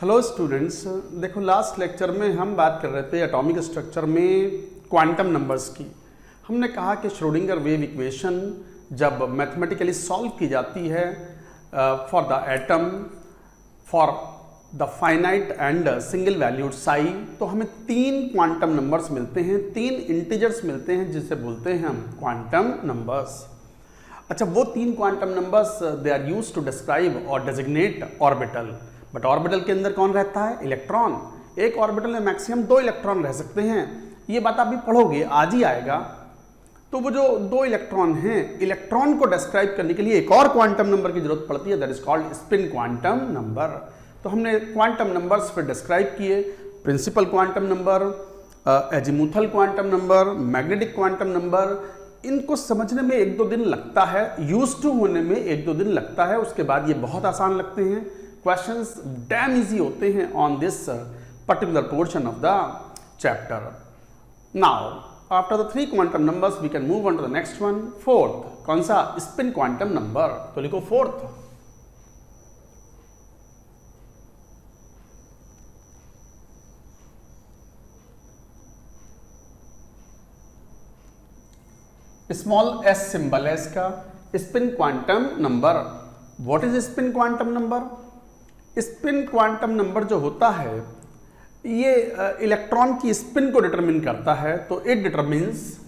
Hello students, देखो last lecture में हम बात कर रहे थे एटॉमिक स्ट्रक्चर में क्वांटम नंबर्स की। हमने कहा कि श्रोडिंगर वेव इक्वेशन जब मैथमेटिकली सॉल्व की जाती है for the atom for the finite and single valued Sai, तो हमें तीन क्वांटम नंबर्स मिलते हैं, तीन इंटीजर्स मिलते हैं जिसे बोलते हैं हम क्वांटम नंबर्स। अच्छा, वो तीन quantum numbers they are used to describe और डेजिग्नेट ऑर्बिटल। बट ऑर्बिटल के अंदर कौन रहता है? इलेक्ट्रॉन। एक ऑर्बिटल में मैक्सिमम 2 इलेक्ट्रॉन रह सकते हैं, ये बात आप भी पढ़ोगे, आज ही आएगा। तो वो जो 2 इलेक्ट्रॉन हैं, इलेक्ट्रॉन को डिस्क्राइब करने के लिए एक और क्वांटम नंबर की जरूरत पड़ती है, that is called spin quantum number. तो हमने क्वांटम नंबर्स पर डिस्क्राइब किए, principal quantum number, azimuthal quantum number, magnetic quantum number. इनको समझने में 1-2 दिन लगता है, यूज टू होने में 1-2 दिन लगता है, उसके बाद ये बहुत आसान लगते हैं। क्वेश्चंस डैम इजी होते हैं on this particular portion of the chapter. Now after the 3 quantum numbers we can move on to the next one, fourth. कौन सा? Spin quantum number. तो लिखो फोर्थ। स्मॉल एस सिंबल है इसका, spin quantum number. What is spin quantum number? Spin quantum number जो होता है ये इलेक्ट्रॉन की स्पिन को डिटरमिन करता है। तो it determines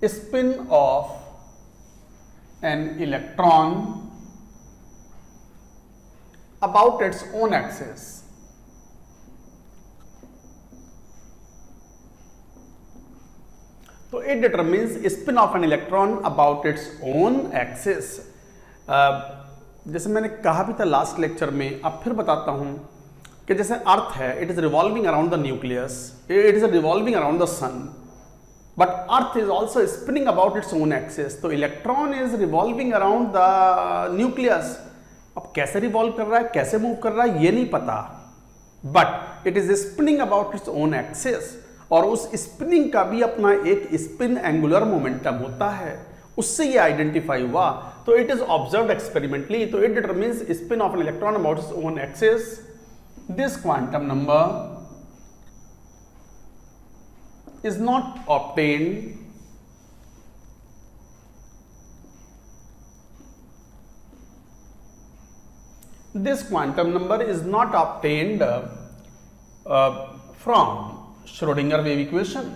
spin of an electron about its own axis. तो it determines spin of an electron about its own axis. जैसे मैंने कहा भी था लास्ट लेक्चर में, अब फिर बताता हूं कि जैसे अर्थ है, it is revolving around the nucleus, it is revolving around the sun, but earth is also spinning about its own axis. तो electron is revolving around the nucleus. अब कैसे रिवॉल्व कर रहा है, कैसे मूव कर रहा है, ये नहीं पता, but it is spinning about its own axis. और उस स्पिनिंग का भी अपना एक स्पिन एंगुलर मोमेंटम होता है, उससे ये आइडेंटिफाई हुआ। तो इट इज ऑब्जर्व्ड एक्सपेरिमेंटली। तो it determines spin of an electron about its own axis. This quantum number is not obtained from Schrödinger wave equation.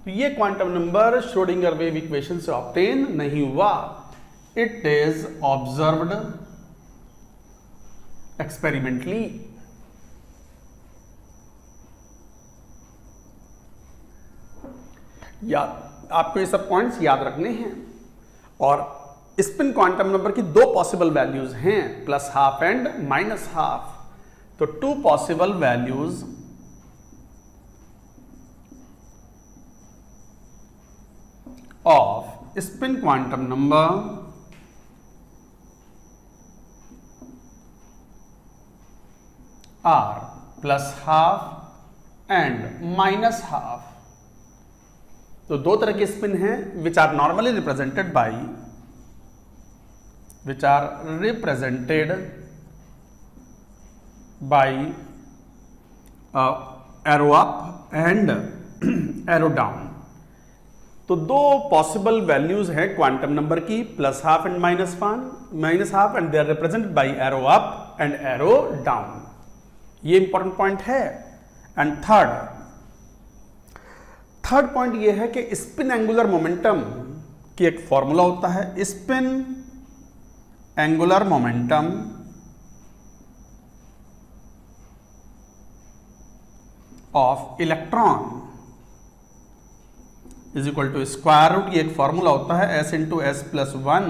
ये quantum number Schrodinger wave equation से obtain नहीं हुआ, it is observed experimentally. या आपको ये सब points याद रखने हैं। और स्पिन क्वांटम नंबर की 2 पॉसिबल वैल्यूज हैं, +12 एंड -12। तो 2 possible values of spin quantum number are +12 and -12। तो 2 तरह के स्पिन हैं which are normally represented by arrow up and arrow down. तो 2 पॉसिबल वैल्यूज हैं क्वांटम नंबर की, +12 and -12 and they are represented by arrow up and arrow down. ये important point है। And third point ये है कि spin angular momentum की एक फॉर्मूला होता है, spin angular momentum of electron is equal to square root, ये एक फॉर्मूला होता है s into s + 1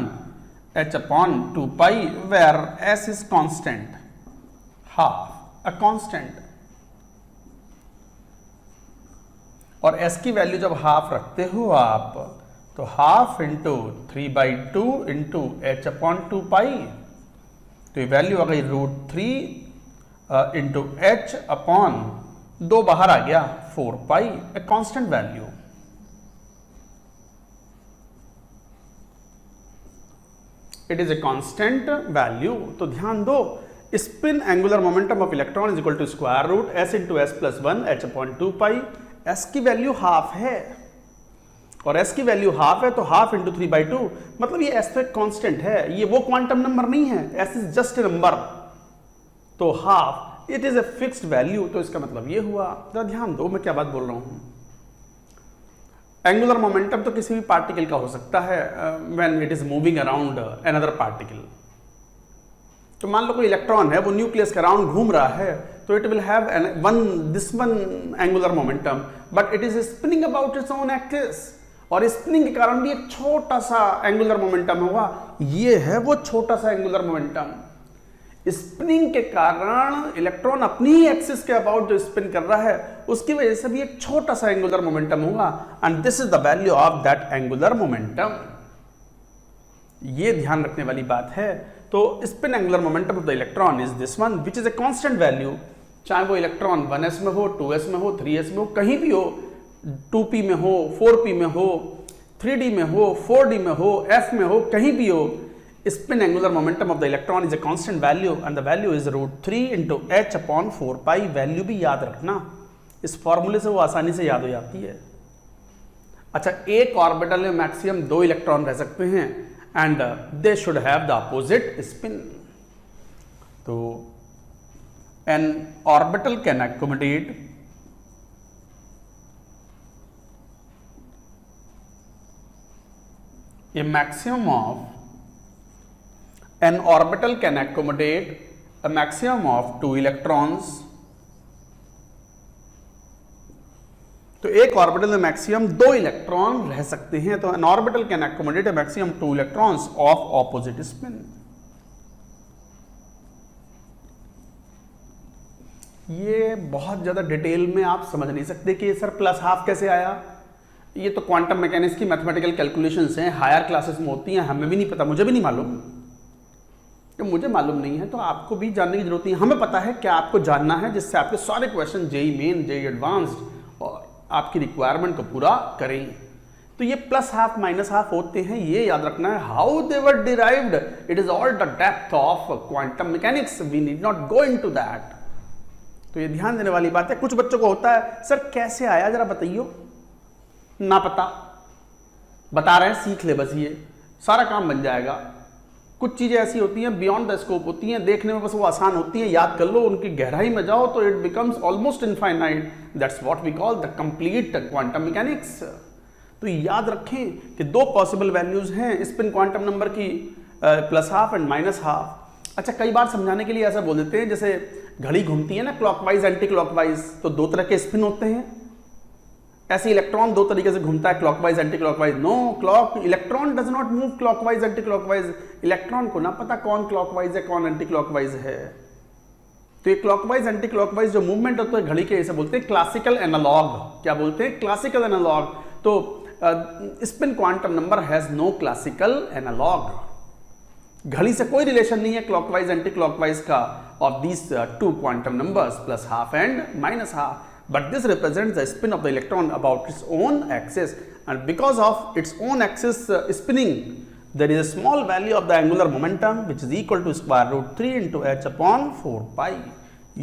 h/2π, where s is constant, half a constant. और s की वैल्यू जब हाफ रखते हो आप, तो हाफ इंटू 3/2 इंटू h/2π, तो ये वैल्यू आ गई √3 इंटू h/2 बाहर आ गया 4π, a constant value. It is a constant value. तो ध्यान दो, spin angular momentum of electron is equal to square root S into S plus one H upon two pi. S की value half है और S की value half है, तो half into 3/2, मतलब ये एस तो एक कांस्टेंट है, ये वो क्वांटम नंबर नहीं है, S is just a number, तो half it is a fixed value. तो इसका मतलब ये हुआ, जरा ध्यान दो मैं क्या बात बोल रहा हूं। एंगुलर मोमेंटम तो किसी भी पार्टिकल का हो सकता है when it is moving around another particle. तो मान लो कोई इलेक्ट्रॉन है, वो न्यूक्लियस के अराउंड घूम रहा है, तो it will have this one angular momentum, but it is spinning about its own axis, और स्पिनिंग के कारण भी एक छोटा सा एंगुलर मोमेंटम होगा। ये है वो छोटा सा एंगुलर मोमेंटम। स्पिनिंग के कारण इलेक्ट्रॉन अपनी ही एक्सिस के अबाउट जो स्पिन कर रहा है, उसकी वजह से भी एक छोटा सा एंगुलर मोमेंटम होगा, and this is the value of that angular momentum. ये ध्यान रखने वाली बात है। तो spin angular momentum of the electron is this one which is a constant value, चाहे वो इलेक्ट्रॉन 1s में हो, 2s में हो, 3s में हो, कहीं भी हो, 2p में हो, 4p में हो, 3d में हो, 4d में हो, f में हो, कहीं भी हो, spin angular momentum of the electron is a constant value and the value is √3 into h upon 4 pi। Value भी याद रखना, इस फॉर्मूले से वो आसानी से याद हो जाती है। अच्छा, एक ऑर्बिटल में मैक्सिमम 2 इलेक्ट्रॉन रह सकते हैं and they should have the opposite spin. तो an orbital can accommodate a maximum of an orbital can accommodate a maximum of 2 electrons। तो एक ऑर्बिटल में मैक्सिमम 2 इलेक्ट्रॉन रह सकते हैं, तो an orbital can accommodate a maximum 2 electrons of opposite spin। ये बहुत ज्यादा डिटेल में आप समझ नहीं सकते कि सर प्लस हाफ कैसे आया। ये तो क्वांटम मैकेनिक्स की मैथमेटिकल कैलकुलेशंस हैं, हायर क्लासेस में होती हैं, हमें भी नहीं पता, मुझे भी नहीं मालूम। तो मुझे मालूम नहीं है तो आपको भी जानने की जरूरत नहीं है। हमें पता है क्या आपको जानना है, जिससे आपके सारे question JEE Main, JEE Advanced और आपकी रिक्वायरमेंट को पूरा करें। तो ये प्लस हाफ माइनस हाफ होते हैं, ये याद रखना है। How they were derived, it is all the depth of quantum mechanics, we need not go into that. तो ये ध्यान देने वाली बात है। कुछ बच्चों को होता है सर कैसे आया जरा बताइयो, ना पता, बता रहे हैं सीख ले बस, ये सारा काम बन जाएगा। कुछ चीजें ऐसी होती हैं बियॉन्ड द स्कोप होती हैं, देखने में बस वो आसान होती हैं, याद कर लो, उनकी गहराई में जाओ तो it becomes almost infinite. That's what we call the complete quantum mechanics. तो याद रखें कि 2 पॉसिबल वैल्यूज हैं स्पिन क्वांटम नंबर की, plus half and minus half. अच्छा, कई बार समझाने के लिए ऐसा बोल देते हैं, जैसे घड़ी घूमती है ना क्लॉकवाइज एंटी क्लॉकवाइज, तो 2 तरह के स्पिन होते हैं। ऐसे इलेक्ट्रॉन 2 तरीके से घूमता है, clockwise anti clockwise. No, electron does not move clockwise anti clockwise. Electron को ना पता कौन क्लॉकवाइज है कौन एंटी क्लॉकवाइज है। तो ये क्लॉकवाइज एंटी क्लॉकवाइज जो मूवमेंट होता है घड़ी के, इसे बोलते हैं क्लासिकल एनालॉग। क्या बोलते हैं? Classical analogue. तो spin quantum number has no classical analogue. घड़ी से कोई रिलेशन नहीं है क्लॉकवाइज एंटी क्लॉकवाइज का of these 2 quantum numbers plus half and minus half. But this represents the spin of the electron about its own axis, and because of its own axis spinning, there is a small value of the angular momentum which is equal to square root 3 into h upon 4 pi.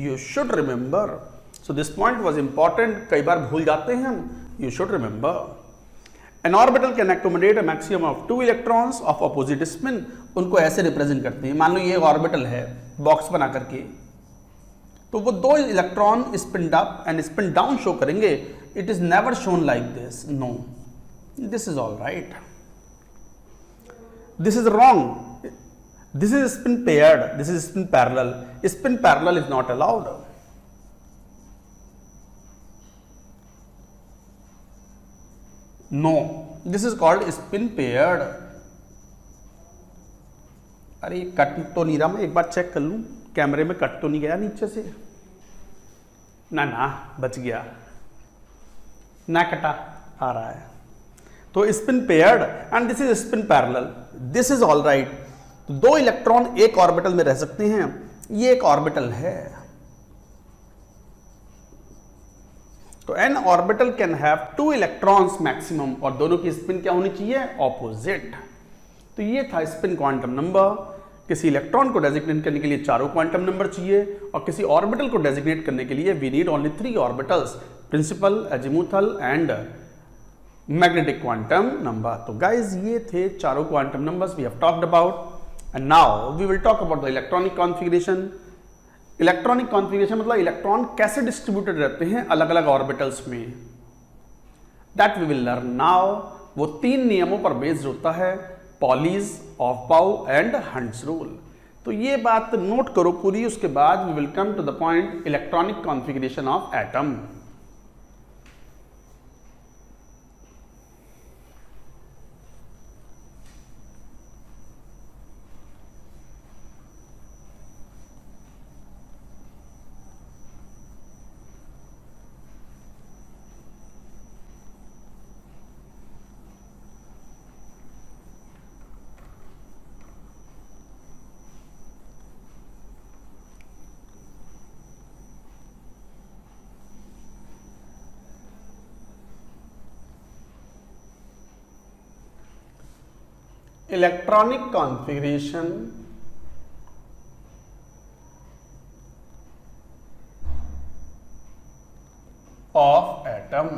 You should remember. So this point was important. कई बार भूल जाते हैं हम. You should remember. An orbital can accommodate a maximum of 2 electrons of opposite spin. उनको ऐसे represent करते हैं। मान लो ये ऑर्बिटल है, बॉक्स बना करके, तो वो 2 electron spin up and spin down show करेंगे। It is never shown like this. No, this is all right, this is wrong, this is spin paired, this is spin parallel. Spin parallel is not allowed. No, this is called spin paired. अरे cut तो नहीं रहा, मैं एक बार check कर लूं कैमरे में, कट तो नहीं गया नीचे से? ना ना, बच गया, ना कटा आ रहा है। तो spin paired and this is spin parallel, this is all right. तो 2 इलेक्ट्रॉन एक ऑर्बिटल में रह सकते हैं, ये एक ऑर्बिटल है। तो an orbital can have 2 electrons maximum, और दोनों की स्पिन क्या होनी चाहिए? ऑपोजिट। तो ये था स्पिन क्वांटम नंबर। किसी इलेक्ट्रॉन को डेजिग्नेट करने के लिए चारों क्वांटम नंबर चाहिए और किसी ऑर्बिटल को डेजिग्नेट करने के लिए we need only 3 orbitals, principal, azimuthal and magnetic quantum number. तो गाइज ये थे चारों quantum numbers we have talked about and now we will talk about the electronic configuration. Electronic configuration मतलब इलेक्ट्रॉन कैसे डिस्ट्रीब्यूटेड रहते हैं अलग अलग ऑर्बिटल्स में, that we will learn now. वो 3 नियमों पर बेस्ड होता है, Pauli's, Aufbau and Hund's rule. तो ये बात नोट करो पूरी, उसके बाद we will come to the point electronic configuration of atom. Electronic configuration of atom.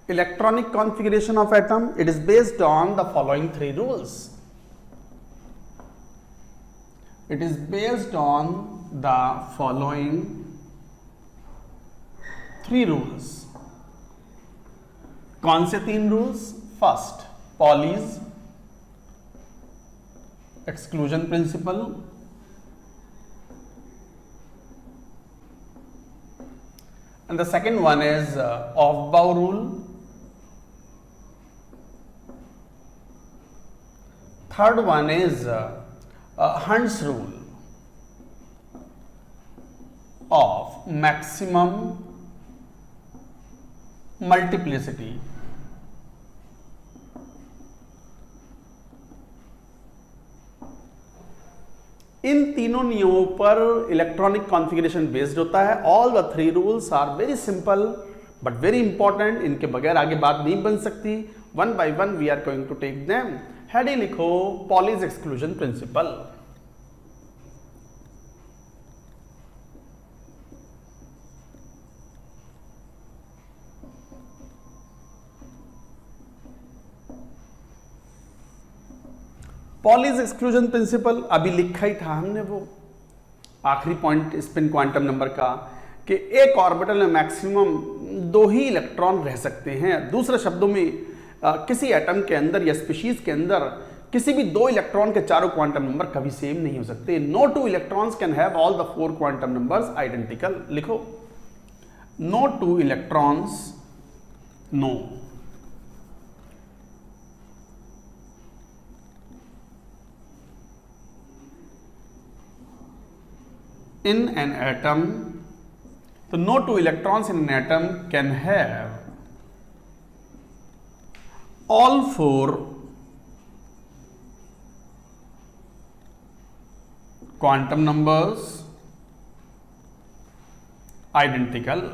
Electronic configuration of atom, it is based on the following 3 rules. It is based on the following 3 rules. कौन से 3 rules? First, Pauli's exclusion principal, and the second one is off-bow rule. Third one is Hund's rule of maximum multiplicity. इन तीनों नियमों पर electronic configuration based होता है। All the 3 rules are very simple but very important, इनके बगैर आगे बात नहीं बन सकती। One by one we are going to take them. Heading लिखो, Pauli's exclusion principle. Pauli's exclusion principle अभी लिखा ही था हमने, वो आखिरी पॉइंट स्पिन क्वांटम नंबर का, कि एक ऑर्बिटल में मैक्सिमम 2 ही इलेक्ट्रॉन रह सकते हैं। दूसरे शब्दों में किसी एटम के अंदर या स्पीशीज के अंदर किसी भी 2 इलेक्ट्रॉन के चारों क्वांटम नंबर कभी सेम नहीं हो सकते। No 2 electrons can have all the 4 quantum numbers identical. लिखो, no 2 electrons, no in an atom, so no 2 electrons in an atom can have all 4 quantum numbers identical.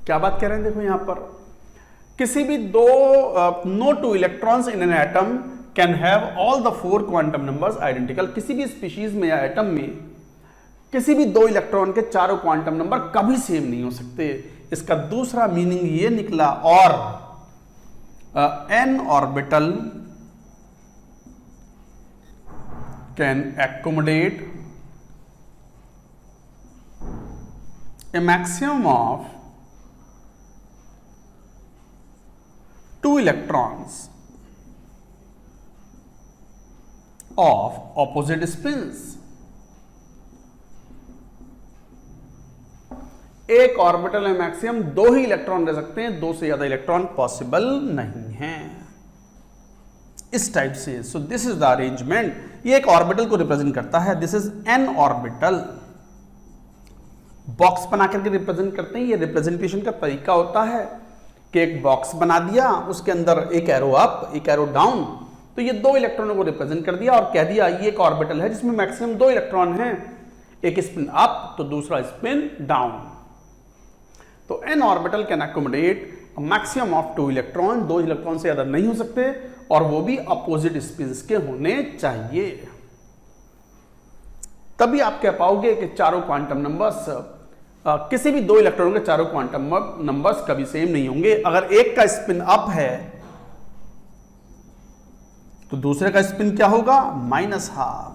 क्या बात कह रहे हैं? देखो यहां पर किसी भी no 2 electrons in an atom can have all the 4 quantum numbers identical. किसी भी स्पीशीज में या एटम में किसी भी 2 इलेक्ट्रॉन के चारों क्वांटम नंबर कभी सेम नहीं हो सकते। इसका दूसरा मीनिंग ये निकला, और n orbital can accommodate a maximum of 2 electrons of opposite spins. एक ऑर्बिटल में मैक्सिमम 2 ही इलेक्ट्रॉन रह सकते हैं, 2 से ज्यादा इलेक्ट्रॉन पॉसिबल नहीं है, इस टाइप से। सो दिस इज द अरेंजमेंट। ये एक ऑर्बिटल को रिप्रेजेंट करता है। This is an orbital. Box बना करके रिप्रेजेंट करते हैं। ये रिप्रेजेंटेशन का तरीका होता है कि एक बॉक्स बना दिया, उसके अंदर एक एरो अप, एक एरो डाउन, तो ये 2 इलेक्ट्रॉनों को रिप्रेजेंट कर दिया और कह दिया ये एक ऑर्बिटल है जिसमें मैक्सिमम 2 इलेक्ट्रॉन हैं, एक स्पिन अप तो दूसरा स्पिन डाउन। तो n orbital can accommodate maximum of 2 electron, 2 electron से ज्यादा नहीं हो सकते, और वो भी अपोजिट स्पिन्स के होने चाहिए। तभी आप कह पाओगे कि चारों क्वांटम नंबर्स, किसी भी 2 इलेक्ट्रॉनों के चारों क्वांटम नंबर्स कभी सेम नहीं होंगे। अगर एक का स्पिन अप है तो दूसरे का स्पिन क्या होगा, -12,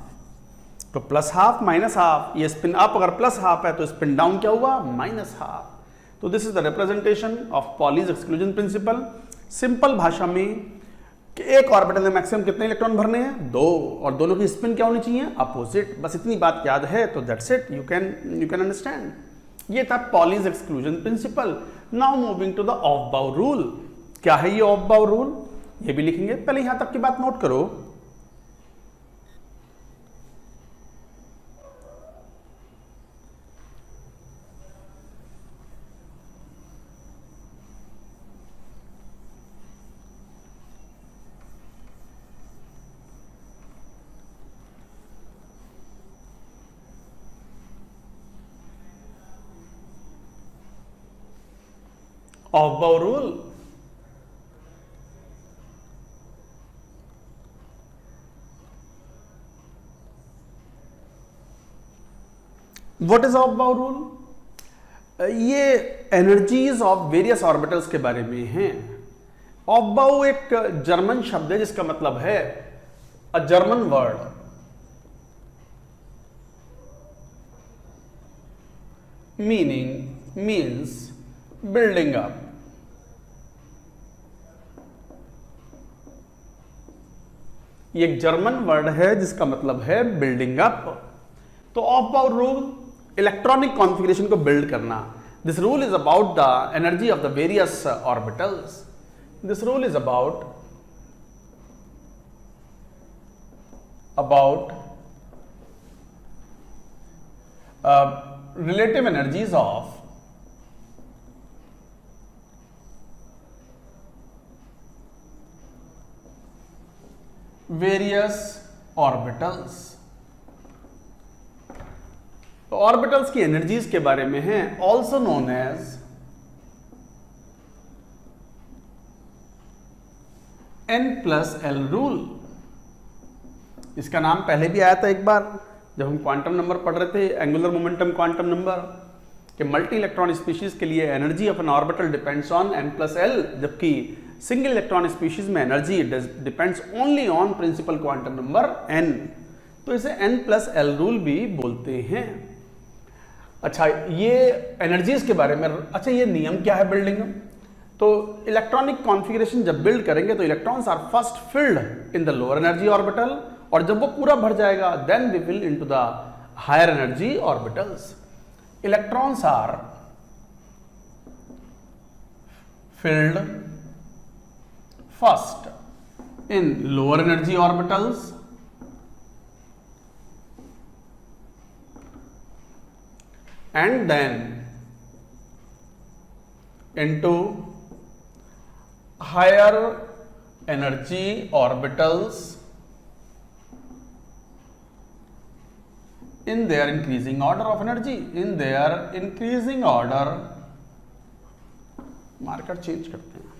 तो +12 -12, ये स्पिन अप अगर +12 है तो स्पिन डाउन क्या हुआ, -12। तो this is the representation of Pauli's exclusion principal. Simple भाषा में कि एक ऑर्बिटल में मैक्सिमम कितने इलेक्ट्रॉन भरने हैं, 2, और दोनों की स्पिन क्या होनी चाहिए, अपोजिट। बस इतनी बात याद है तो that's it, you can understand. ये था Pauli's exclusion principle. Now moving to the Aufbau rule. क्या है ये ऑफ बाउ रूल, ये भी लिखेंगे। पहले यहां तक की बात नोट करो। ऑफ बाउ रूल, व्हाट इज ऑफ बाउ रूल? ये एनर्जीज ऑफ वेरियस ऑर्बिटल्स के बारे में है। ऑफ बाउ एक जर्मन शब्द है जिसका मतलब है, a German word, means building up. ये एक जर्मन वर्ड है जिसका मतलब है बिल्डिंग अप। तो ऑफ बाउ रूल इलेक्ट्रॉनिक कॉन्फ़िगरेशन को बिल्ड करना। This rule is about the energy of the various orbitals. This rule is about relative energies of various orbitals। तो ऑर्बिटल्स की एनर्जीज के बारे में है, also known as n+l rule. इसका नाम पहले भी आया था एक बार जब हम क्वांटम नंबर पढ़ रहे थे, एंगुलर मोमेंटम क्वांटम नंबर, कि मल्टी इलेक्ट्रॉन स्पीशीज के लिए energy of N orbital depends on n+l, जबकि सिंगल इलेक्ट्रॉन स्पीशीज में energy depends only on principal quantum number n। तो इसे n+l रूल भी बोलते हैं। अच्छा, ये एनर्जीज के बारे में। अच्छा, ये नियम क्या है बिल्डिंग? तो इलेक्ट्रॉनिक कॉन्फ़िगरेशन जब बिल्ड करेंगे तो electrons are first filled in the lower energy orbital, और जब वो पूरा भर जाएगा then we will into the higher energy orbitals. Electrons are filled first in lower energy orbitals and then into higher energy orbitals in their increasing order of energy, in their increasing order। Marker change करते हैं।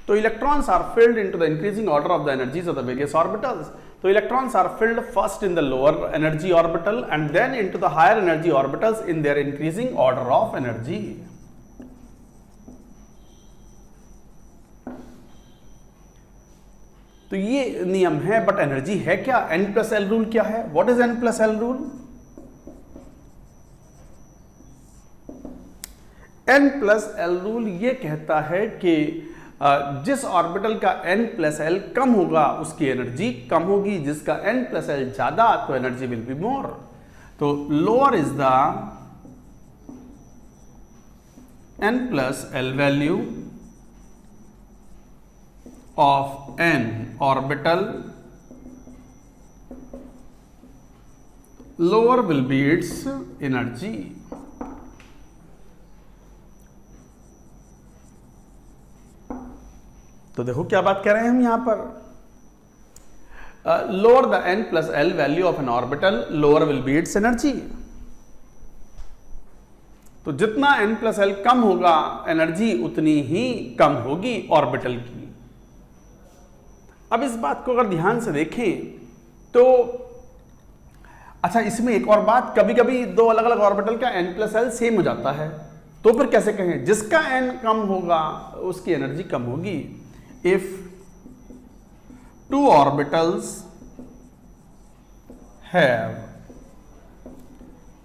तो electrons are filled into the increasing order of the energies of the various orbitals. तो electrons are filled first in the lower energy orbital and then into the higher energy orbitals in their increasing order of energy. तो ये नियम है, but energy है क्या? n+l rule क्या है? What is n+l rule? n+l rule ये कहता है कि जिस ऑर्बिटल का n+l कम होगा उसकी एनर्जी कम होगी, जिसका n+l ज्यादा तो एनर्जी विल बी मोर। तो lower is the n+l value of n orbital, lower will be its energy. तो देखो क्या बात कह रहे हैं हम यहां पर। lower the n plus l value of an orbital, lower will be its energy. तो जितना n plus l कम होगा एनर्जी उतनी ही कम होगी ऑर्बिटल की। अब इस बात को अगर ध्यान से देखें तो अच्छा, इसमें एक और बात, कभी कभी दो अलग अलग ऑर्बिटल का n plus l सेम हो जाता है, तो फिर कैसे कहें? जिसका n कम होगा उसकी एनर्जी कम होगी। If two orbitals have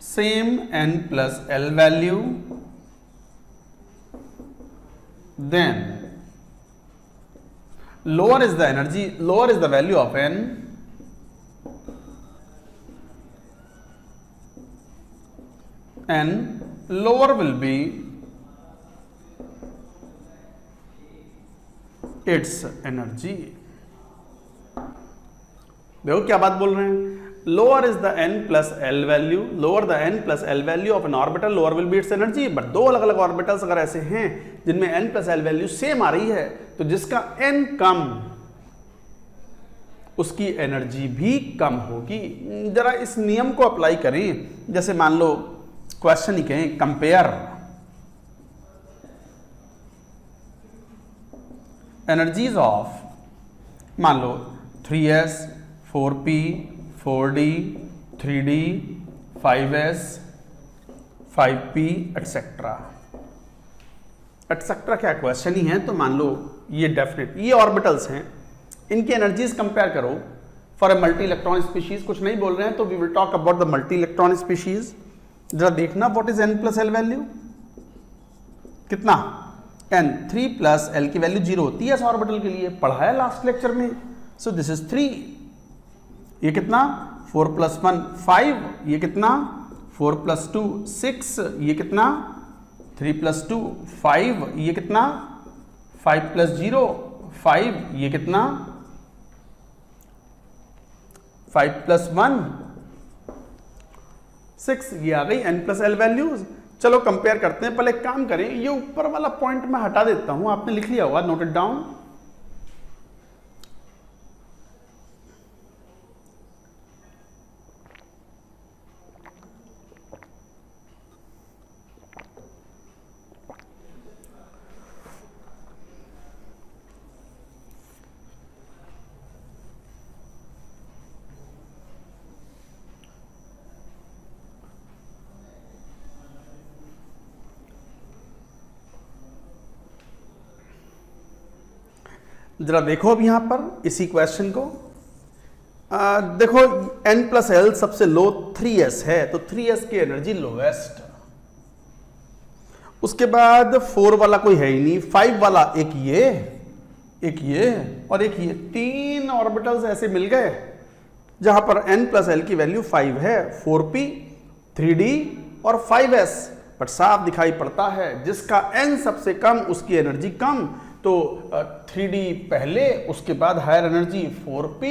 same n plus l value, then lower is the energy, lower is the value of n, and lower will be its energy। देखो क्या बात बोल रहे हैं, lower is the n plus L value, lower the n plus L value of N orbital, lower will be its energy. But दो अलग अलग orbitals अगर ऐसे हैं जिनमें n plus L value same आ रही है, तो जिसका n कम उसकी एनर्जी भी कम होगी। जरा इस नियम को अप्लाई करें, जैसे मान लो क्वेश्चन ही कहें, कंपेयर एनर्जीज ऑफ, मान लो 3s 4p 4d 3d 5s 5p etcetera etcetera. क्या क्वेश्चन ही है, तो मान लो ये डेफिनेट ये ऑर्बिटल्स हैं, इनकी एनर्जीज कंपेयर करो for a multi electron species. कुछ नहीं बोल रहे हैं तो we will talk about the multi electron species. जरा देखना what is n plus L value, कितना n, 3 प्लस एल की वैल्यू 0 होती है इस ऑर्बिटल के लिए, पढ़ा है लास्ट लेक्चर में। सो दिस इज 3, ये कितना 4 प्लस 1 5, ये कितना 4 प्लस 2 6, ये कितना 3 प्लस 2 5, ये कितना 5 प्लस 0 5, ये कितना 5 प्लस 1 6, ये आ गई n प्लस एल वैल्यूज। चलो कंपेयर करते हैं। पहले एक काम करें, ये ऊपर वाला पॉइंट मैं हटा देता हूं, आपने लिख लिया होगा, नोट इट डाउन। जरा देखो अब यहां पर इसी क्वेश्चन को, देखो n प्लस एल सबसे लो 3s है, तो 3s की एनर्जी लोवेस्ट। उसके बाद 4 वाला कोई है ही नहीं, 5 वाला एक ये और एक ये, 3 ऑर्बिटल्स ऐसे मिल गए जहां पर n प्लस एल की वैल्यू 5 है, 4p 3d और 5s। बट साफ दिखाई पड़ता है जिसका n सबसे कम उसकी एनर्जी कम, तो 3d पहले, उसके बाद higher energy 4p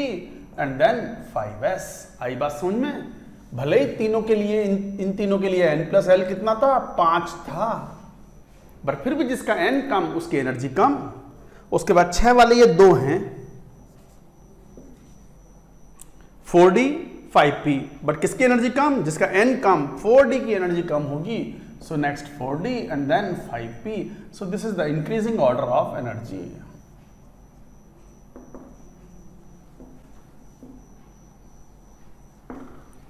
and then 5s। आई बात समझ में? भले ही तीनों के लिए इन तीनों के लिए n प्लस एल कितना था, 5 था, बट फिर भी जिसका n कम उसकी एनर्जी कम। उसके बाद 6 वाले ये 2 हैं, 4d 5p, बट किसकी एनर्जी कम? जिसका n कम, 4d की एनर्जी कम होगी। So next 4d and then 5p. So this is the increasing order of energy.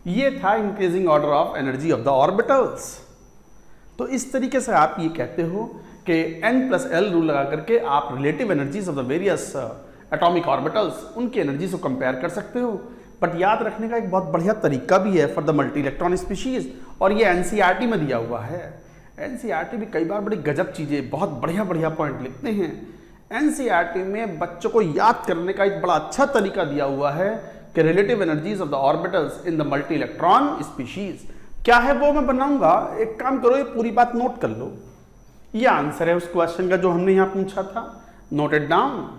ये था increasing order of energy of the orbitals. तो इस तरीके से आप ये कहते हो कि n प्लस एल रूल लगा करके आप relative energies of the various atomic orbitals उनकी एनर्जी को कंपेयर कर सकते हो। बट याद रखने का एक बहुत बढ़िया तरीका भी है for the multi electron species, और ये एनसीईआरटी में दिया हुआ है। एनसीईआरटी भी कई बार बड़ी गजब चीजें, बहुत बढ़िया बढ़िया पॉइंट लिखते हैं। एनसीईआरटी में बच्चों को याद करने का एक बड़ा अच्छा तरीका दिया हुआ है कि relative energies of the orbitals in the multi electron species क्या है, वो मैं बनाऊंगा। एक काम करो, ये पूरी बात नोट कर लो। ये आंसर है उस क्वेश्चन का जो हमने यहां पूछा था, नोट इट डाउन।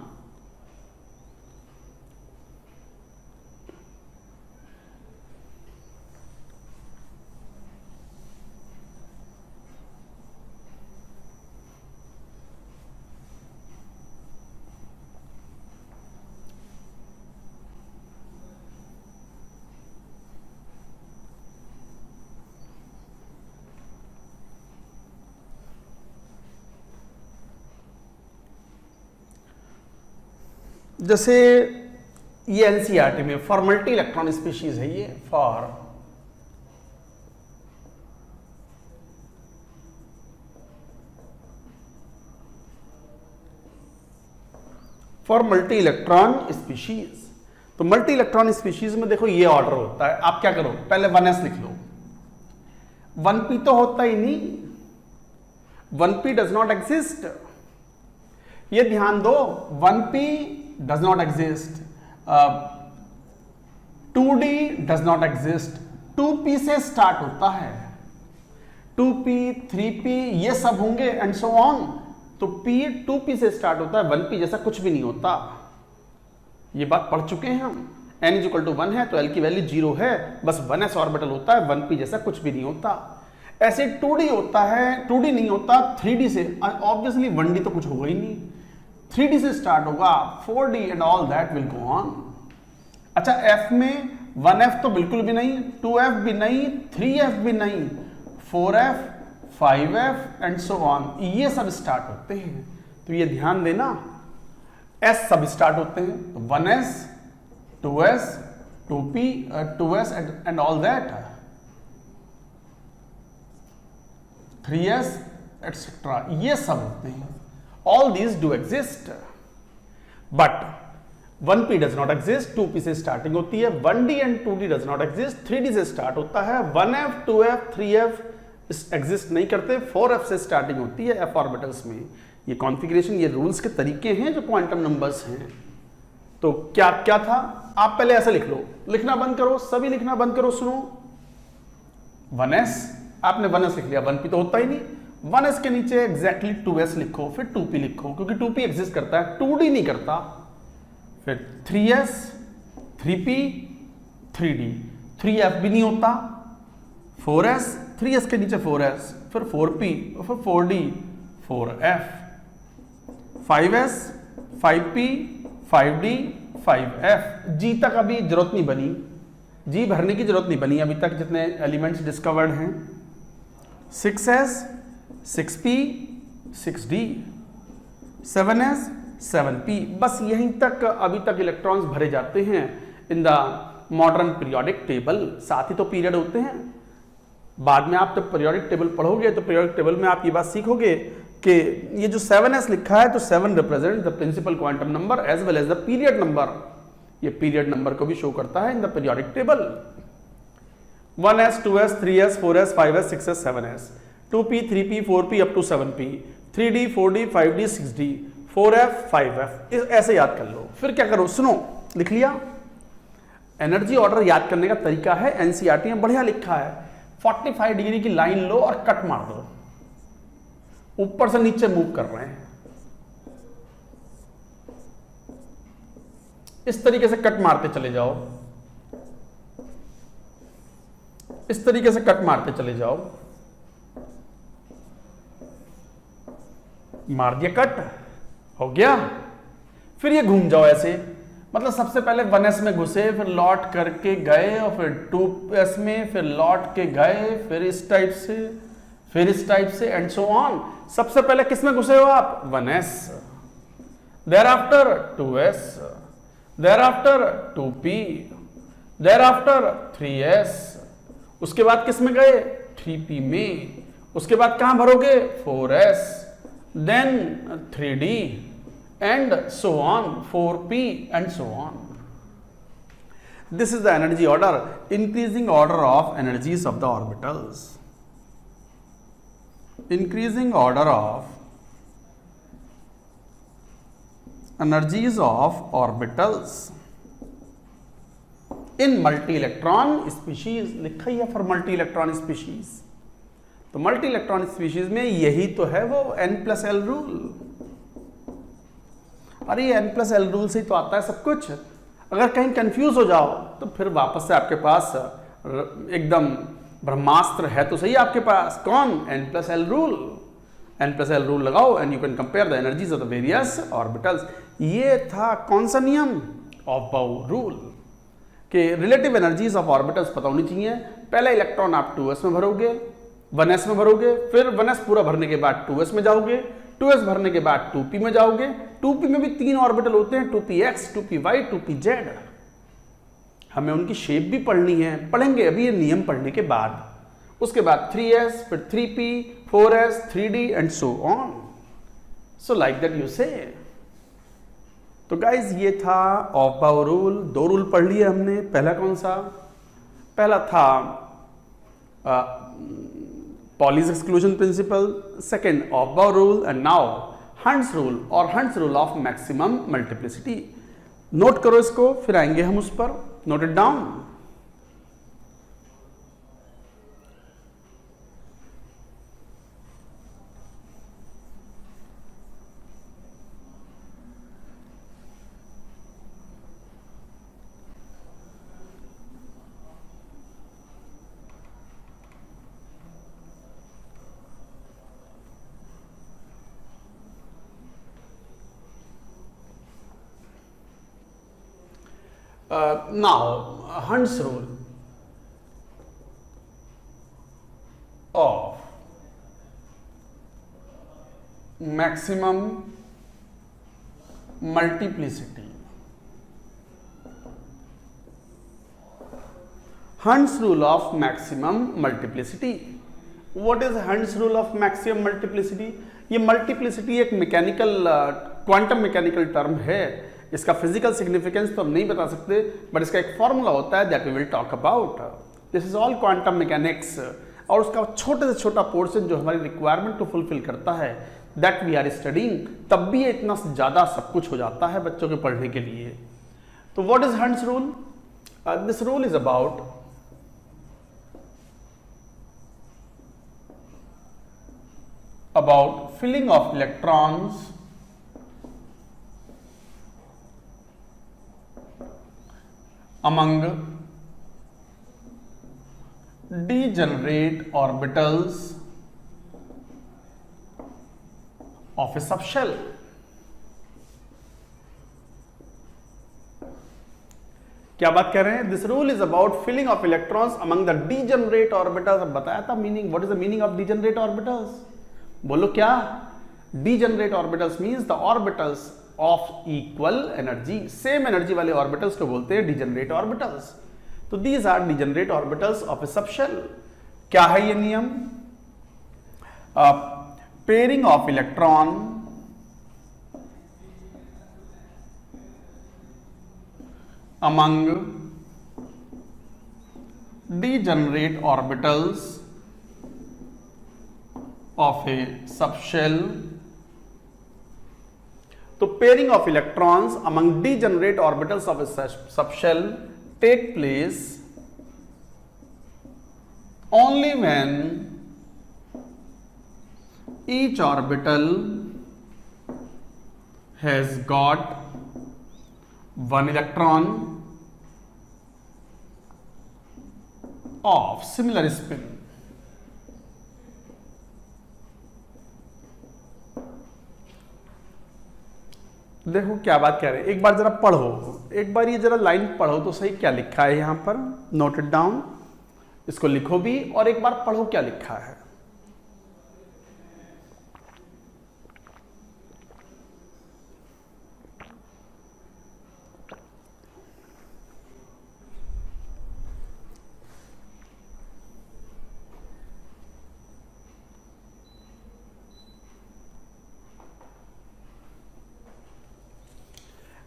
जैसे ये एनसीईआरटी में फॉर मल्टी इलेक्ट्रॉन स्पीशीज है, ये फॉर मल्टी इलेक्ट्रॉन स्पीशीज। तो मल्टी इलेक्ट्रॉन स्पीशीज में देखो ये ऑर्डर होता है। आप क्या करो, पहले 1s लिख लो। 1p तो होता ही नहीं, 1p डज नॉट एग्जिस्ट। ये ध्यान दो, 1p does not exist, 2d does not exist, 2p से स्टार्ट होता है, 2p 3p ये सब होंगे एंड सो ऑन। तो p 2p से स्टार्ट होता है, 1p जैसा कुछ भी नहीं होता। ये बात पढ़ चुके हैं हम। n इज इक्वल टू 1 है तो l की वैल्यू 0 है, बस 1s ऑर्बिटल होता है, 1p जैसा कुछ भी नहीं होता। ऐसे 2d होता है, 2d नहीं होता 3d से, ऑब्वियसली 1d तो कुछ होगा ही नहीं, 3d से स्टार्ट होगा, 4d and all that will go on. अच्छा f में 1f तो बिल्कुल भी नहीं, 2f भी नहीं, 3f भी नहीं, 4f 5f and so on, ये सब स्टार्ट होते हैं। तो ये ध्यान देना, s सब स्टार्ट होते हैं, तो 1s 2s 2p 2s and all that, 3s etcetera, ये सब होते हैं। All these do exist but 1p does not exist, 2p से स्टार्टिंग होती है, 1d and 2d does not exist, 3d से स्टार्ट होता है, 1f 2f 3f एग्जिस्ट नहीं करते, 4f से स्टार्टिंग होती है f ऑर्बिटल्स में। ये कॉन्फ़िगरेशन, ये रूल्स के तरीके हैं जो क्वांटम नंबर्स हैं। तो क्या क्या था, आप पहले ऐसे लिख लो, लिखना बंद करो, सभी लिखना बंद करो, सुनो। 1s, आपने 1s लिख लिया, 1p तो होता ही नहीं, 1s के नीचे एग्जैक्टली 2s लिखो, फिर 2p लिखो, क्योंकि 2p एग्जिस्ट करता है, 2d नहीं करता। फिर 3s 3p 3d, 3f भी नहीं होता, 4s 3s के नीचे 4s, फिर 4p, फिर 4d 4f, 5s 5p 5d 5f, g तक अभी जरूरत नहीं बनी, g भरने की जरूरत नहीं बनी अभी तक जितने एलिमेंट्स डिस्कवर्ड हैं। 6s 6p 6d, 7s 7p, बस यहीं तक अभी तक इलेक्ट्रॉन्स भरे जाते हैं in the modern periodic table. साथ ही तो पीरियड होते हैं। बाद में आप जब पीरियोडिक टेबल पढ़ोगे तो पीरियोडिक टेबल में आप ये बात सीखोगे कि ये जो 7s लिखा है तो 7 represent the principal quantum number as well as the period number. ये पीरियड नंबर को भी शो करता है in the periodic table. 1s 2s 3s 4s 5s 6s 7s, 2p 3p 4p up to 7p, 3d 4d 5d 6d, 4f 5f, ऐसे याद कर लो। फिर क्या करो, सुनो, लिख लिया। एनर्जी ऑर्डर याद करने का तरीका है, एनसीईआरटी में बढ़िया लिखा है, 45 डिग्री की लाइन लो और कट मार दो, ऊपर से नीचे मूव कर रहे हैं, इस तरीके से कट मारते चले जाओ, इस तरीके से कट मारते चले जाओ, मार दिया कट, हो गया। फिर ये घूम जाओ ऐसे, मतलब सबसे पहले 1s में घुसे, फिर लौट करके गए, और फिर 2s में, फिर लौट के गए, फिर इस टाइप से, फिर इस टाइप से एंड सो ऑन। सबसे पहले किस में घुसे हो आप, 1s, thereafter 2s, thereafter 2p, thereafter 3s, उसके बाद किस में गए, 3p में, उसके बाद कहां भरोगे, 4s, then 3d and so on, 4p and so on. This is the energy order, increasing order of energies of the orbitals. Increasing order of energies of orbitals in multi-electron species. लिखा ही है for multi-electron species. तो multi-electron species में यही तो है वो n+l rule. अरे ये n+l रूल से ही तो आता है सब कुछ। अगर कहीं कंफ्यूज हो जाओ तो फिर वापस से आपके पास एकदम ब्रह्मास्त्र है तो सही आपके पास, कौन, n+l रूल। n+l रूल लगाओ and you can compare the energies of the various orbitals. ये था कौन सा नियम, ऑफ बाउ रूल, कि रिलेटिव एनर्जीज ऑफ ऑर्बिटल्स पता होनी चाहिए। पहला इलेक्ट्रॉन आप 2s में भरोगे, 1s में भरोगे, फिर 1s पूरा भरने के बाद 2s में जाओगे, 2s भरने के बाद 2p में जाओगे, 2p में भी 3 ऑर्बिटल होते हैं, 2px, 2py, 2pz। हमें उनकी शेप भी पढ़नी है, पढ़ेंगे अभी ये नियम पढ़ने के बाद। उसके बाद 3s, फिर 3p, 4s, 3d and so on. So like that you से। तो गाइज ये था ऑफ बाउ रूल। 2 रूल पढ़ लिए हमने। पहला कौन सा? पहला था Pauli's exclusion principle, second Aufbau rule, and now Hund's rule और Hund's rule of maximum multiplicity। Note करो इसको, फिर आएंगे हम उस पर। Note it down. Now Hund's rule of maximum multiplicity। Hund's rule of maximum multiplicity। What is Hund's rule of maximum multiplicity? ये multiplicity एक मैकेनिकल क्वांटम मैकेनिकल टर्म है। इसका फिजिकल सिग्निफिकेंस तो हम नहीं बता सकते, बट इसका एक फॉर्मूला होता है that we will talk about. This is all quantum mechanics. और उसका छोटे से छोटा पोर्शन जो हमारी रिक्वायरमेंट को फुलफिल करता है, दैट वी आर स्टडिंग। तब भी ये इतना ज़्यादा सब कुछ हो जाता है बच्चों के पढ़ने के लिए। तो what is Hund's rule? This rule is about filling of electrons among degenerate orbitals of a subshell। क्या बात कर रहे हैं? This rule is about filling of electrons among the degenerate orbitals. अब बताया था meaning. What is the meaning of degenerate orbitals? बोलो क्या? Degenerate orbitals means the orbitals of equal energy, same energy वाले ऑर्बिटल्स को बोलते हैं डीजनरेट ऑर्बिटल्स। तो these are degenerate orbitals of a subshell. क्या है ये नियम? Pairing of electron among degenerate orbitals of a subshell. तो pairing of electrons among degenerate orbitals of a subshell take place only when each orbital has got 1 electron of similar spin. देखो क्या बात कह रहे हैं, एक बार जरा पढ़ो, एक बार ये जरा लाइन पढ़ो तो सही क्या लिखा है यहां पर। नोट इट डाउन, इसको लिखो भी और एक बार पढ़ो क्या लिखा है।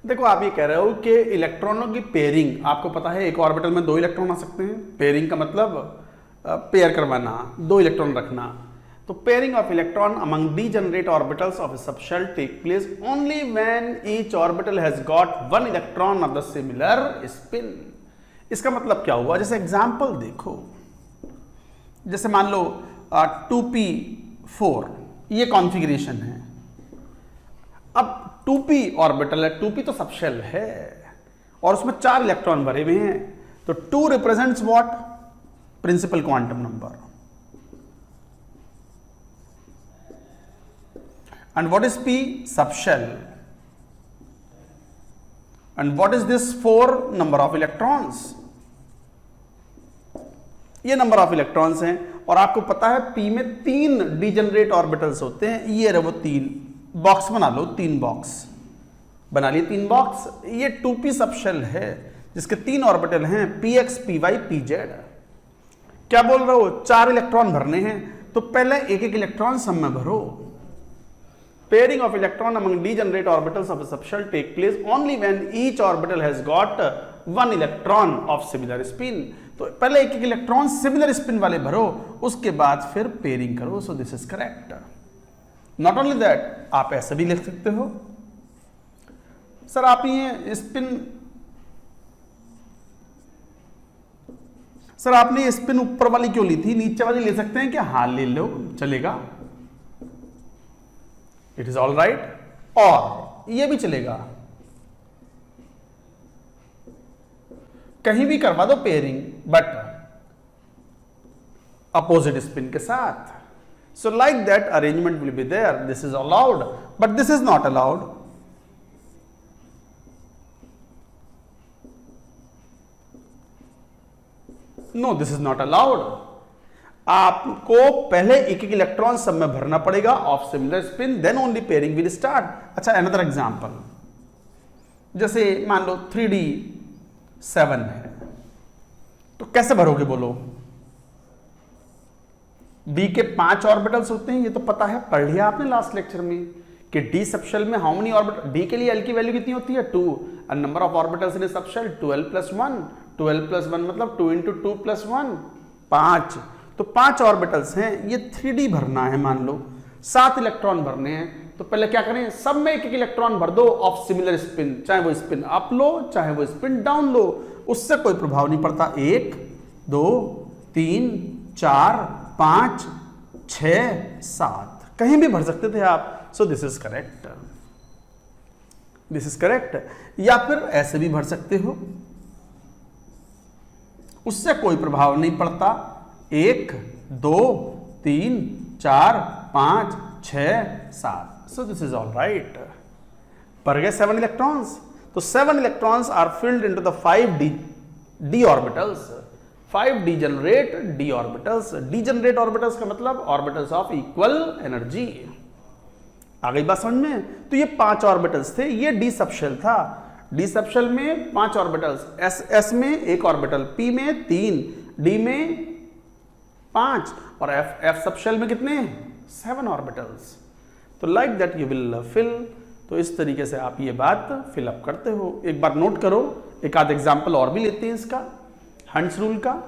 देखो आप ये कह रहे हो कि इलेक्ट्रॉनों की पेयरिंग, आपको पता है एक ऑर्बिटल में 2 इलेक्ट्रॉन आ सकते हैं। पेयरिंग का मतलब पेयर करवाना, 2 इलेक्ट्रॉन रखना। तो pairing of electron among degenerate orbitals of a subshell take place only when each orbital has got 1 electron of the similar spin. इसका मतलब क्या हुआ? जैसे एग्जांपल देखो, जैसे मान लो 2p4 ये कॉन्फ़िगरेशन है। अब 2p ऑर्बिटल है, 2p तो सबशेल है और उसमें 4 इलेक्ट्रॉन भरे हुए हैं। तो 2 represents what? Principal quantum number. And what is p? Subshell. And what is this 4? Number of electrons. ये नंबर ऑफ इलेक्ट्रॉन्स हैं। और आपको पता है p में 3 डिजेनरेट ऑर्बिटल्स होते हैं। ये रहे वो 3 बॉक्स बना लो, 3 बॉक्स बना लिए, 3 बॉक्स। ये 2p सब शेल है जिसके 3 ऑर्बिटल हैं px py pz। क्या बोल रहे हो, 4 इलेक्ट्रॉन भरने हैं, तो पहले एक एक इलेक्ट्रॉन सब में भरो। Pairing of electron among degenerate orbitals of a subshell take place only when each orbital has got 1 electron of similar spin। तो पहले एक एक इलेक्ट्रॉन सिमिलर स्पिन वाले भरो, उसके बाद फिर पेयरिंग करो। सो this is correct. Not only that, आप ऐसे भी लिख सकते हो, सर आप ये स्पिन, सर आपने स्पिन ऊपर वाली क्यों ली थी, नीचे वाली ले सकते हैं क्या? हाँ ले लो, चलेगा, इट इज ऑल राइट। और ये भी चलेगा, कहीं भी करवा दो पेयरिंग, बट अपोजिट स्पिन के साथ। So like that arrangement will be there. This is allowed, but this is not allowed. No, this is not allowed. आपको पहले एक एक इलेक्ट्रॉन सब में भरना पड़ेगा of similar spin, then only pairing will start. अच्छा, अनदर एग्जांपल, जैसे मान लो 3d7 है, तो कैसे भरोगे बोलो? d के 5 ऑर्बिटल्स होते हैं, ये तो पता है, पढ़ लिया आपने लास्ट लेक्चर में कि d सबशेल में हाउ मेनी ऑर्बिटल, d के लिए l की वैल्यू कितनी होती है? 2, और number of orbitals in subshell 12 + 1, 12 + 1 मतलब 2 × 2 + 1 5। तो 5 ऑर्बिटल्स हैं, ये 3d भरना है, मान लो 7 इलेक्ट्रॉन भरने हैं, तो पहले क्या करें, सब में एक एक इलेक्ट्रॉन भर दो ऑफ सिमिलर स्पिन, चाहे वो स्पिन अप लो चाहे वो स्पिन डाउन लो, उससे कोई प्रभाव नहीं पड़ता। 1 2 3 4 5 6 7 कहीं भी भर सकते थे आप। सो this is correct, this is correct. या फिर ऐसे भी भर सकते हो, उससे कोई प्रभाव नहीं पड़ता। 1 2 3 4 5 6 7। So this is all right. भर गए 7 इलेक्ट्रॉन्स, तो 7 electrons are filled into the 5 d orbitals, 5 degenerate d orbitals. Degenerate orbitals का मतलब ऑर्बिटल्स ऑफ इक्वल एनर्जी। आ गई बात समझ में? तो ये 5 ऑर्बिटल्स थे, ये d सबशेल था। d सबशेल में 5 ऑर्बिटल्स, s में 1 ऑर्बिटल, p में 3, d में 5 और f सबशेल में कितने? 7 ऑर्बिटल्स। तो like that you will fill. तो इस तरीके से आप ये बात फिल अप करते हो। एक बार नोट करो, एक आध एग्जाम्पल और भी लेते हैं इसका, हंट्स रूल का।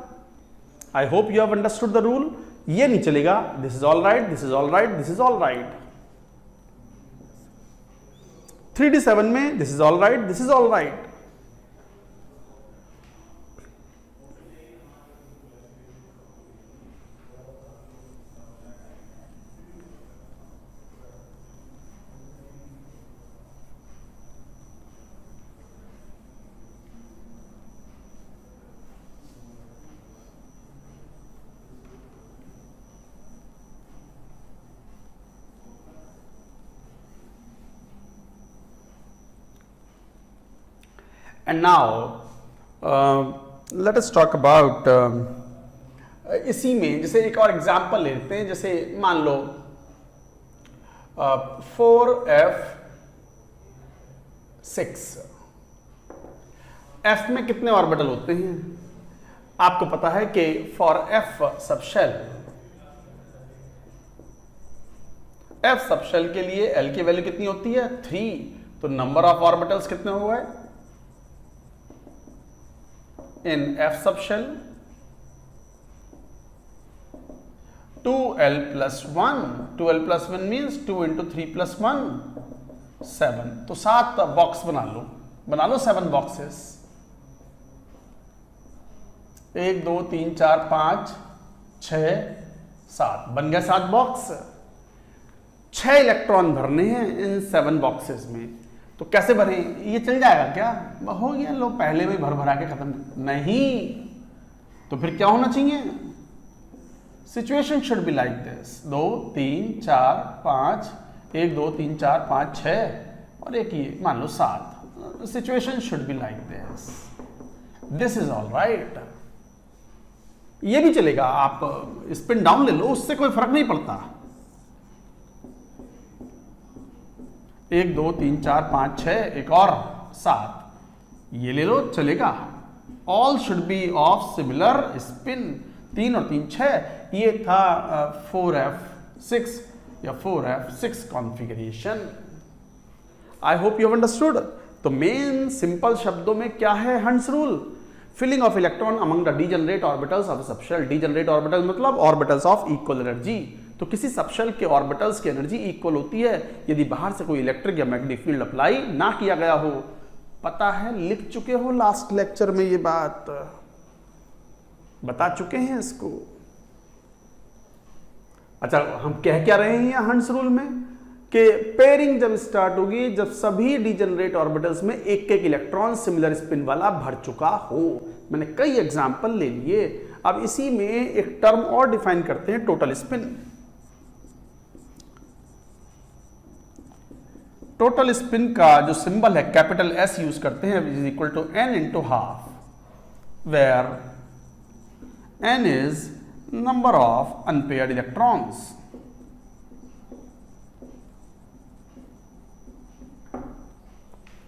आई hope you have understood the rule. ये नहीं चलेगा, this is all right, this is all right, this is all right. 3d7 में this is all right, this is all right. And now let us talk about इसी में जैसे एक और example लेते हैं। जैसे मान लो 4f6, f में कितने ऑर्बिटल होते हैं? आपको पता है कि for f subshell, f subshell के लिए l की वैल्यू कितनी होती है? 3। तो नंबर ऑफ ऑर्बिटल्स कितने हो गए in f subshell? 2l + 1, 2l + 1 means 2 × 3 + 1 7। तो 7 बॉक्स बना लो 7 बॉक्सेस। 1 2 3 4 5 6 7 बन गया 7 बॉक्स। 6 इलेक्ट्रॉन भरने हैं इन 7 बॉक्सेस में। तो कैसे भरें? ये चल जाएगा क्या? हो गया, लो पहले में भर भरा के खत्म। नहीं, तो फिर क्या होना चाहिए? Situation should be like this. 2 3 4 5, 1 2 3 4 5 6 और एक ये मान लो 7। Situation should be like this. This is all right. ये भी चलेगा, आप स्पिन डाउन ले लो, उससे कोई फर्क नहीं पड़ता। 1 2 3 4 5 6, एक और 7, ये ले लो, चलेगा। All should be of similar spin, 3 और 3 6, ये था 4f6 या 4f6 configuration. I hope you have understood. तो मेन सिंपल शब्दों में क्या है Hund's rule? Filling of electron among the degenerate orbitals of subshell. Degenerate orbital मतलब ऑर्बिटल्स ऑफ इक्वल एनर्जी। तो किसी सबशेल के ऑर्बिटल्स की एनर्जी इक्वल होती है यदि बाहर से कोई इलेक्ट्रिक या मैग्नेटिक फील्ड अप्लाई ना किया गया हो। पता है, लिख चुके हो लास्ट लेक्चर में, ये बात बता चुके हैं इसको। अच्छा, हम कह क्या रहे हैं हंस रूल में कि पेयरिंग जब स्टार्ट होगी जब सभी डीजेनरेट ऑर्बिटल्स में एक एक इलेक्ट्रॉन सिमिलर स्पिन वाला भर चुका हो। मैंने कई एग्जांपल ले लिए। अब इसी में एक टर्म और डिफाइन करते हैं, टोटल स्पिन। टोटल स्पिन का जो सिंबल है कैपिटल S यूज करते हैं, is equal to n into half, where n is number of unpaired electrons.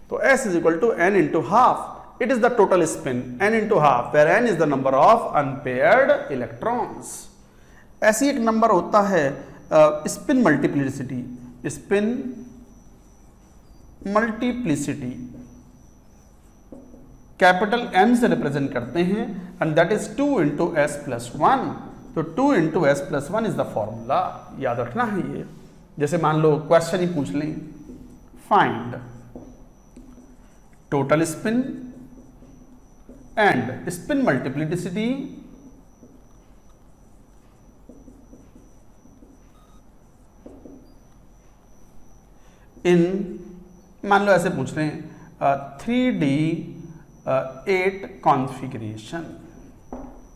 तो S is equal to n into half. It is the total spin, n into half, where n is the number of unpaired electrons. ऐसी एक number होता है spin multiplicity. Spin multiplicity capital M से represent करते हैं and that is 2 into S plus 1. तो 2 into S plus 1 is the formula. याद रखना है ये। जैसे मान लो क्वेश्चन ही पूछ लें, find total spin and spin multiplicity in, मान लो ऐसे पूछ रहे हैं 3D 8 कॉन्फ़िगरेशन,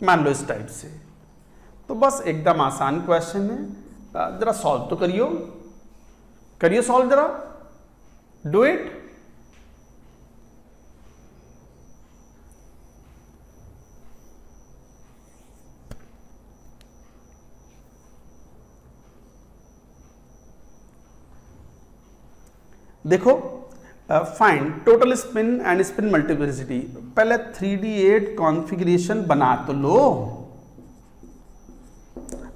मान लो इस टाइप से। तो बस एकदम आसान क्वेश्चन है, जरा सॉल्व तो करिए सॉल्व, जरा डू इट। देखो, find total spin and spin multiplicity. पहले 3D8 कॉन्फ़िगरेशन बना तो लो।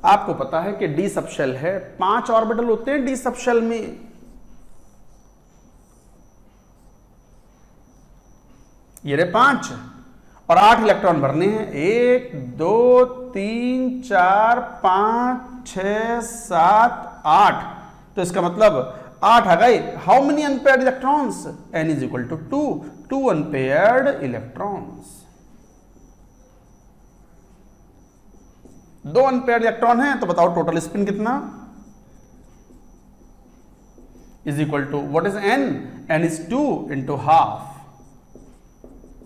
आपको पता है कि डी सबशेल है, 5 ऑर्बिटल होते हैं डी सबशेल में। ये रहे 5 और 8 इलेक्ट्रॉन भरने हैं। 1 2 3 4 5 6 7 8। तो इसका मतलब 8 आ गए। How many unpaired electrons? n is equal to 2 unpaired electrons. 2 unpaired electron हैं, तो बताओ टोटल स्पिन कितना? Is equal to what is n? n is 2 into half,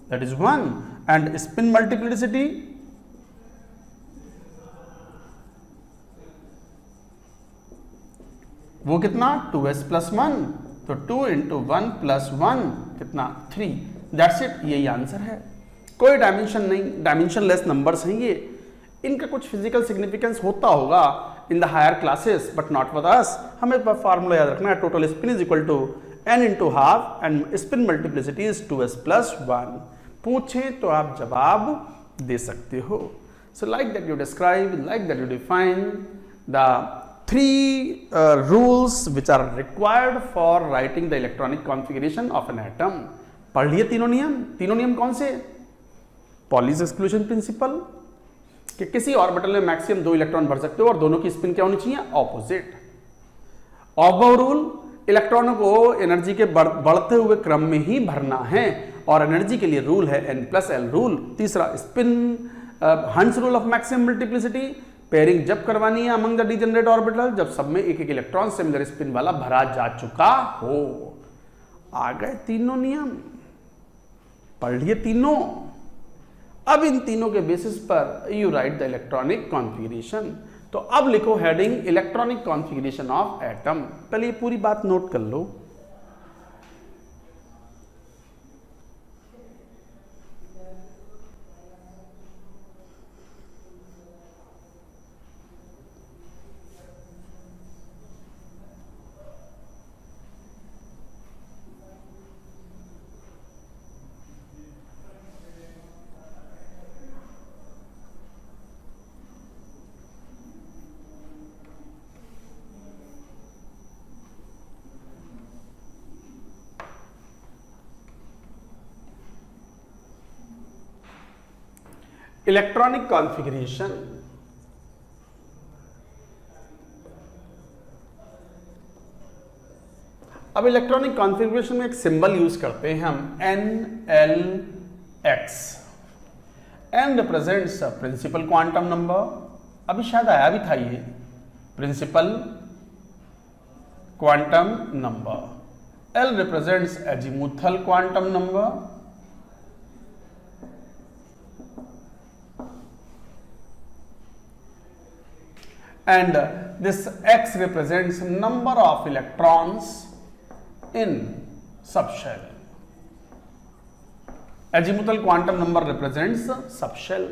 that is 1। And spin multiplicity वो कितना? 2s plus 1। तो 2 into 1 plus 1 कितना? 3। That's it, यही answer है। कोई डायमेंशन नहीं, डायमेंशनलेस नंबर्स हैं ये। इनका कुछ फिजिकल सिग्निफिकेंस होता होगा in the higher classes, but not with us. हमें फार्मूला याद रखना है, total spin is equal to n into half and spin multiplicity is 2s plus 1। पूछें तो आप जवाब दे सकते हो। सो like that you describe, like that you define the 3 rules which are required for writing the electronic configuration of an atom. पढ़ लिए तीनों नियम। तीनों नियम कौन से? पॉलीज एक्सक्लूजन प्रिंसिपल, कि किसी ऑर्बिटल में मैक्सिमम 2 इलेक्ट्रॉन भर सकते हो और दोनों की स्पिन क्या होनी चाहिए? ऑपोजिट। ऑफ रूल, इलेक्ट्रॉनों को एनर्जी के बढ़ते हुए क्रम में ही भरना है और एनर्जी के लिए रूल है n+l रूल। तीसरा स्पिन हंस rule of maximum multiplicity, pairing जब करवानी है अमंग द डीजेनरेट ऑर्बिटल जब सब में एक एक इलेक्ट्रॉन सिमिलर स्पिन वाला भरा जा चुका हो। आ गए तीनों नियम, पढ़ लिए तीनों। अब इन तीनों के बेसिस पर you write the electronic configuration. तो अब लिखो heading electronic configuration of atom. पहले ये पूरी बात नोट कर लो। इलेक्ट्रॉनिक कॉन्फ़िगरेशन, अब इलेक्ट्रॉनिक कॉन्फ़िगरेशन में एक सिंबल यूज करते हैं हम NLX। N represents principal quantum number, अभी शायद आया भी था ये, principal quantum number. L represents azimuthal quantum number, and this X represents number of electrons in subshell. Azimuthal quantum number represents subshell.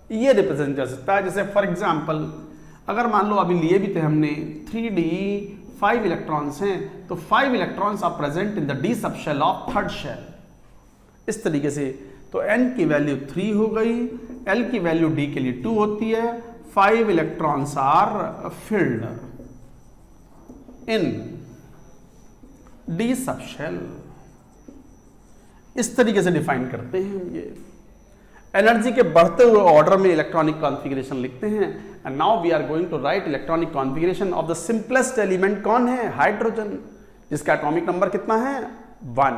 ये रिप्रेजेंट कर सकता है, जैसे फॉर एग्जाम्पल अगर मान लो अभी लिए भी थे हमने 3d 5 इलेक्ट्रॉन्स हैं, तो 5 electrons are present in the d subshell of third shell. इस तरीके से तो n की वैल्यू 3 हो गई, l की वैल्यू d के लिए 2 होती है, 5 electrons are filled in d subshell. इस तरीके से डिफाइन करते हैं हम ये। एनर्जी के बढ़ते हुए ऑर्डर में इलेक्ट्रॉनिक कॉन्फ़िगरेशन लिखते हैं। And now we are going to write electronic configuration of the simplest element. कौन है? हाइड्रोजन, जिसका एटॉमिक नंबर कितना है? 1।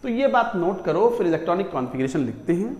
तो ये बात नोट करो, फिर इलेक्ट्रॉनिक कॉन्फ़िगरेशन लिखते हैं।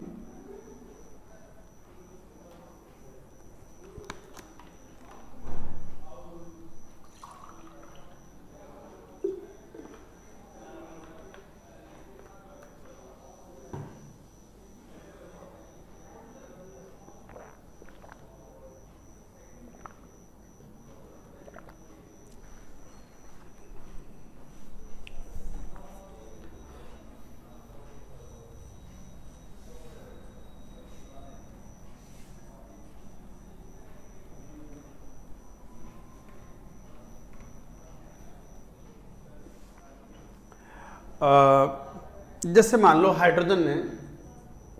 जैसे मान लो हाइड्रोजन ने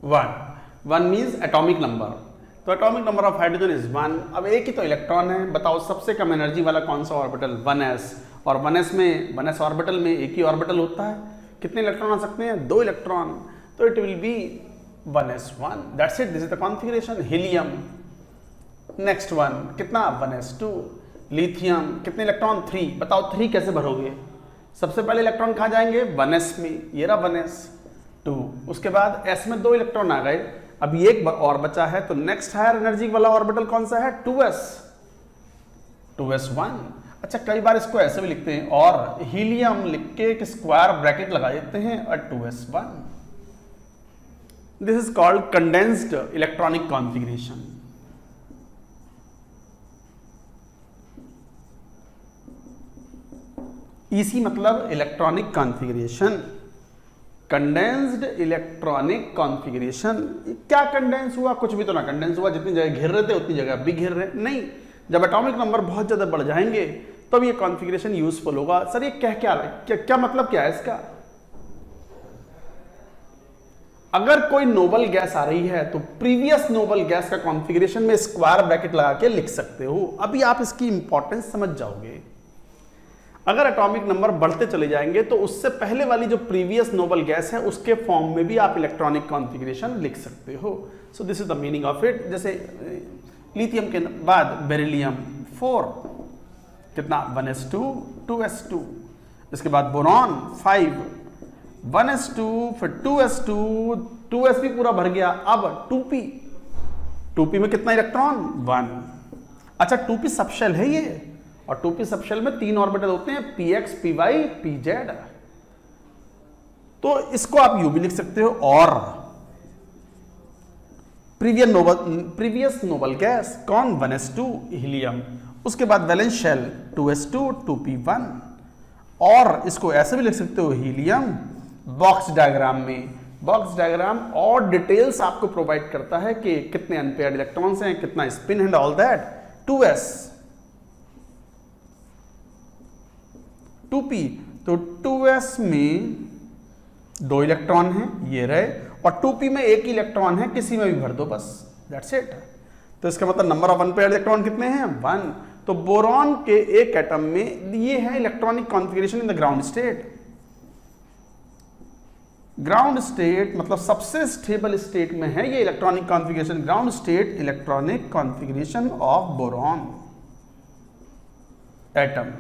1 मीन्स एटॉमिक नंबर, तो atomic number of hydrogen is 1। अब एक ही तो इलेक्ट्रॉन है, बताओ सबसे कम एनर्जी वाला कौन सा ऑर्बिटल? 1s। और 1s ऑर्बिटल में एक ही ऑर्बिटल होता है, कितने इलेक्ट्रॉन आ सकते हैं? 2 इलेक्ट्रॉन, तो it will be 1s1। That's it, this is the configuration. Helium next one, कितना? 1s2। लिथियम कितने इलेक्ट्रॉन? 3। बताओ 3 कैसे भरोगे? सबसे पहले इलेक्ट्रॉन कहाँ जाएंगे? 1s में, ये रहा 1s2। उसके बाद s में 2 इलेक्ट्रॉन आ गए, अभी एक और बचा है, तो नेक्स्ट हायर एनर्जी वाला ऑर्बिटल कौन सा है? 2s1। अच्छा, कई बार इसको ऐसे भी लिखते हैं, और हीलियम लिख के एक स्क्वायर ब्रैकेट लगा देते हैं और 2s1। This is called condensed electronic configuration. इसी मतलब electronic configuration, condensed electronic configuration. क्या कंडेंस हुआ? कुछ भी तो ना कंडेंस हुआ, जितनी जगह घिर रहे थे उतनी जगह भी घिर रहे नहीं। जब एटॉमिक नंबर बहुत ज्यादा बढ़ जाएंगे तब ये कॉन्फ़िगरेशन यूजफुल होगा। सर ये क्या मतलब क्या है इसका? अगर कोई नोबल गैस आ रही है तो प्रीवियस नोबल गैस का कॉन्फ़िगरेशन में स्क्वायर ब्रैकेट लगा के लिख सकते हो। अभी आप इसकी इंपॉर्टेंस समझ जाओगे। अगर एटॉमिक नंबर बढ़ते चले जाएंगे तो उससे पहले वाली जो प्रीवियस नोबल गैस है उसके फॉर्म में भी आप इलेक्ट्रॉनिक कॉन्फ़िगरेशन लिख सकते हो। सो this is the meaning of it. जैसे लिथियम के बाद बेरिलियम 4, कितना? 1s2 2s2। इसके बाद बोरॉन 5 1s2 फिर 2s2, 2s भी पूरा भर गया। अब 2p में कितना इलेक्ट्रॉन? 1। अच्छा, 2p सबशेल है ये, और 2p सबशेल में 3 ऑर्बिटल होते हैं, px py pz। तो इसको आप यू भी लिख सकते हो। और प्रीवियस नोबल गैस कौन? 1s2 helium. उसके बाद वैलेंस शेल 2s2 2p1। और इसको ऐसे भी लिख सकते हो, हीलियम बॉक्स डायग्राम में। बॉक्स डायग्राम और डिटेल्स आपको प्रोवाइड करता है कि कितने अनपेयर्ड इलेक्ट्रॉन्स हैं, कितना spin and all that. 2s 2p, तो 2s में 2 इलेक्ट्रॉन हैं, ये रहे, और 2p में 1 इलेक्ट्रॉन है, किसी में भी भर दो बस, दैट्स इट। तो इसका मतलब नंबर ऑफ अनपेयर्ड इलेक्ट्रॉन कितने हैं? 1। तो बोरॉन के एक एटम में ये है electronic configuration in the ground state. Ground state मतलब सबसे स्टेबल स्टेट में है ये electronic configuration, ground state electronic configuration of boron atom.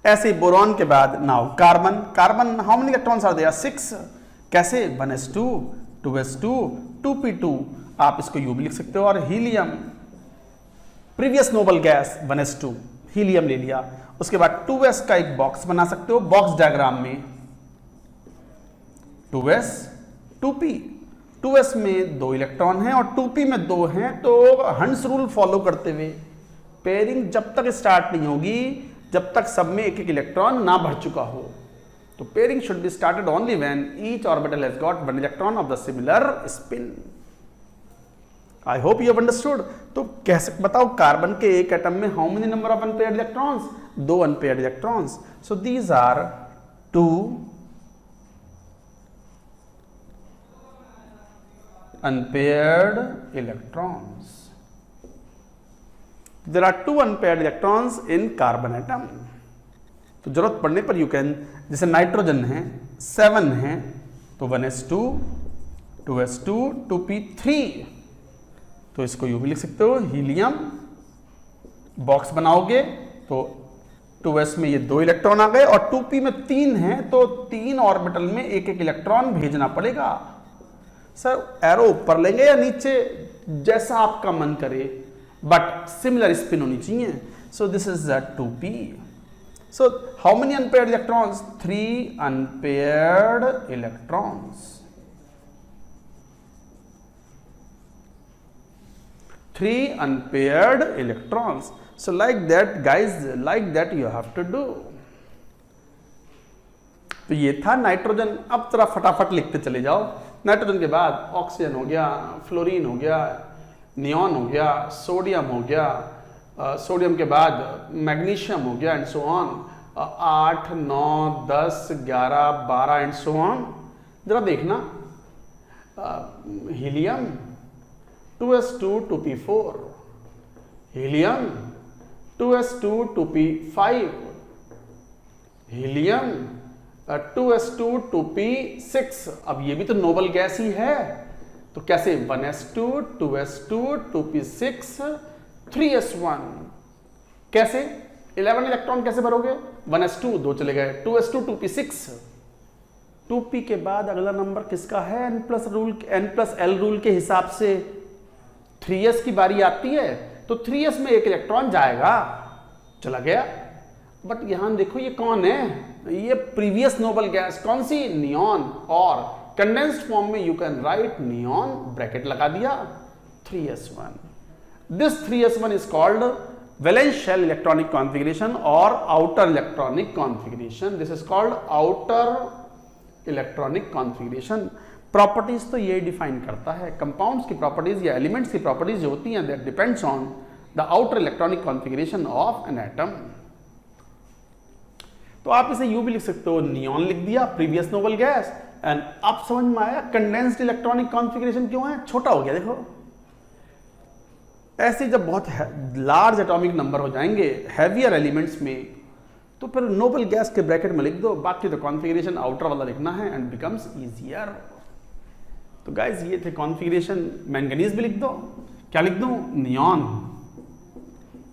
ऐसे बोरॉन के बाद now carbon, carbon how many electrons are there? 6। कैसे? 1s2 2s2 2p2, आप इसको यू भी लिख सकते हो। और helium, previous noble gas 1s2, helium ले लिया। उसके बाद 2s का एक बॉक्स बना सकते हो बॉक्स डायग्राम में, 2s 2p, 2s में 2 इलेक्ट्रॉन हैं और 2p में 2 हैं। तो हंस रूल फॉलो करते हुए पेयरिंग जब तक स्टार्ट नहीं होगी जब तक सब में एक एक इलेक्ट्रॉन ना भर चुका हो। तो pairing should be started only when each orbital has got 1 electron of the similar spin. I hope you have understood. तो कैसे बताओ कार्बन के एक एटम में how many number of unpaired electrons? 2 unpaired electrons. So these are 2 unpaired electrons. There are 2 unpaired electrons in carbon atom. तो जरूरत पड़ने पर यू कैन, जैसे नाइट्रोजन है 7 है तो 1s2 2s2 2p3, तो इसको यू भी लिख सकते हो। हीलियम बॉक्स बनाओगे तो 2s में ये 2 इलेक्ट्रॉन आ गए और 2p में 3 है तो 3 ऑर्बिटल में एक एक इलेक्ट्रॉन भेजना पड़ेगा। सर एरो ऊपर लेंगे या नीचे, जैसा आपका मन करे, बट सिमिलर स्पिन होनी चाहिए। सो this is the 2p। So how many unpaired electrons? 3 unpaired electrons. 3 unpaired electrons. So like that guys, like that you have to do. तो ये था नाइट्रोजन। अब जरा फटाफट लिखते चले जाओ। नाइट्रोजन के बाद ऑक्सीजन हो गया, फ्लोरीन हो गया, नियॉन हो गया, सोडियम हो गया, सोडियम के बाद मैग्नीशियम हो गया and so on. 8 9 10 11 12 and so on. जरा देखना, helium 2s2 2p4, helium 2s2 2p5, helium 2s2 2p6। अब ये भी तो नोबल गैस ही है, तो कैसे? 1s2 2s2 2p6 3s1। कैसे? 11 इलेक्ट्रॉन कैसे भरोगे? 1s2 2 चले गए, 2s2 2p6। 2p के बाद अगला नंबर किसका है? n+l रूल के हिसाब से 3s की बारी आती है, तो 3s में एक इलेक्ट्रॉन जाएगा, चला गया। बट यहां देखो ये कौन है? ये प्रीवियस नोबल गैस, कौन सी? नियॉन। और कंडेंस्ड फॉर्म में you can write neon, bracket लगा दिया, 3s1। This 3s1 is called valence shell electronic configuration और outer electronic configuration. This is called outer electronic configuration. Properties तो ये डिफाइन करता है, कंपाउंड्स की प्रॉपर्टीज या एलिमेंट्स की प्रॉपर्टीज जो होती हैं, that depends on the outer electronic configuration of an atom. तो आप इसे यू भी लिख सकते हो, नियॉन लिख दिया, प्रीवियस नोबल गैस। एंड अब समझ में आया कंडेंस्ड इलेक्ट्रॉनिक कॉन्फ़िगरेशन क्यों है? छोटा हो गया। देखो ऐसे जब बहुत लार्ज एटॉमिक नंबर हो जाएंगे हैवियर एलिमेंट्स में, तो फिर नोबल गैस के ब्रैकेट में लिख दो, बाकी तो कॉन्फ़िगरेशन आउटर वाला लिखना है एंड बिकम्स इजियर। तो गाइज ये थे कॉन्फ़िगरेशन। मैंगनीज भी लिख दो, क्या लिख दूं? Neon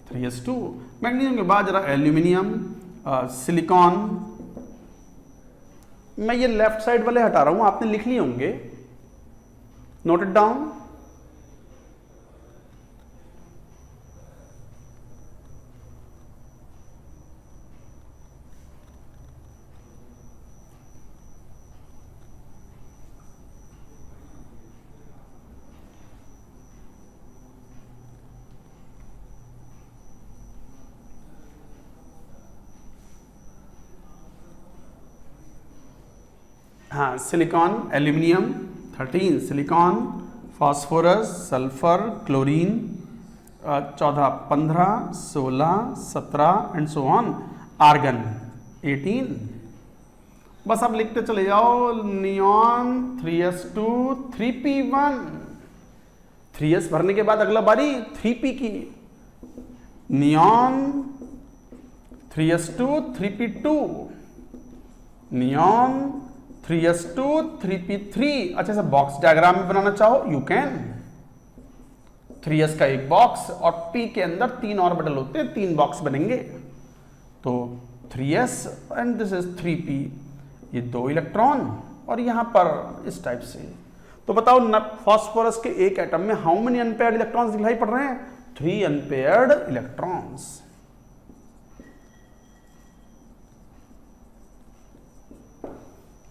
3s2। मैग्नीशियम के बाद जरा एल्यूमिनियम, सिलिकॉन। मैं ये लेफ्ट साइड वाले हटा रहा हूं, आपने लिख लिए होंगे, नोट इट डाउन। हाँ, silicon, aluminium 13, silicon, phosphorus, sulphur, chlorine 14, 15, 16, 17 and so on. Argon 18। बस अब लिखते चले जाओ, नियॉन 3s2 3p1। 3s भरने के बाद अगला बारी 3p की, neon 3s2 3p2, neon 3s2 3p3। अच्छा से बॉक्स डायग्राम में बनाना चाहो यू कैन। 3s का एक बॉक्स और p के अंदर 3 ऑर्बिटल होते हैं, 3 बॉक्स बनेंगे। तो 3s and this is 3p, ये 2 इलेक्ट्रॉन और यहां पर इस टाइप से। तो बताओ फास्फोरस के एक एटम में हाउ मेनी अनपेयर्ड इलेक्ट्रॉन्स दिखाई पड़ रहे हैं? 3 unpaired electrons.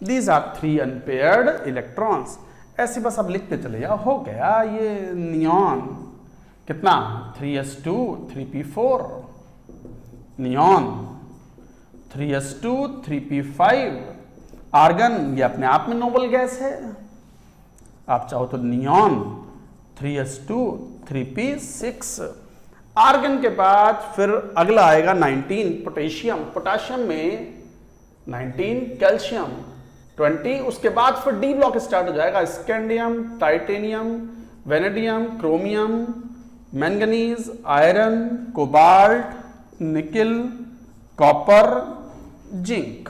These are 3 unpaired electrons। ऐसे बस अब लिखते चले जाओ, हो गया ये नियॉन कितना 3s2 3p4, neon 3s2 3p5। Argon ये अपने आप में नोबल गैस है, आप चाहो तो नियॉन 3s2 3p6। आर्गन के बाद फिर अगला आएगा 19 पोटेशियम, पोटेशियम में 19 कैल्शियम 20। उसके बाद फिर डी ब्लॉक स्टार्ट हो जाएगा, scandium, titanium, vanadium, chromium, manganese, iron, cobalt, nickel, copper, zinc.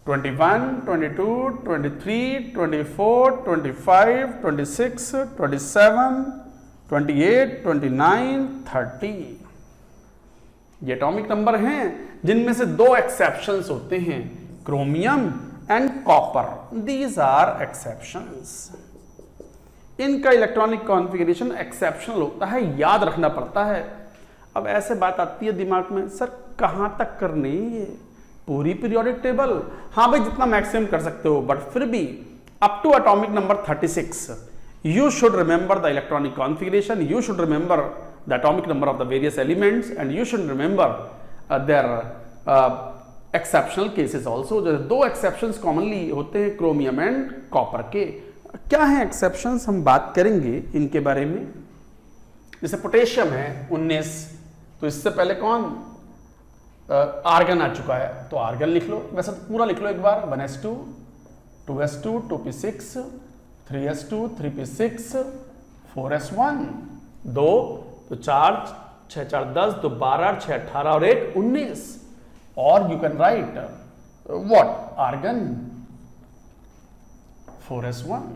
21 22 23 24 25 26 27 28 29 30। ये एटॉमिक नंबर हैं जिनमें से 2 एक्सेप्शंस होते हैं, chromium and copper. These are exceptions. इनका इलेक्ट्रॉनिक कॉन्फ़िगरेशन एक्सेप्शनल होता है, याद रखना पड़ता है। अब ऐसे बात आती है दिमाग में, सर कहां तक करनी है पूरी पीरियोडिक टेबल? हाँ भाई जितना मैक्सिमम कर सकते हो, बट फिर भी up to atomic number 36 you should remember the electronic configuration, you should remember the atomic number of the various elements, and you should remember their exceptional cases also। जो 2 exceptions commonly होते हैं chromium and copper के। क्या है exceptions, हम बात करेंगे इनके बारे में। जैसे पोटेशियम है 19, तो इससे पहले कौन आर्गन आ चुका है, तो आर्गन लिख लो, वैसे तो पूरा लिख लो एक बार, 1s2 2s2 2p6 3s2 3p6 4s1 2 तो 4 6 4 10 तो 12 6 18 और 1 19। और you can write what argon 4s1,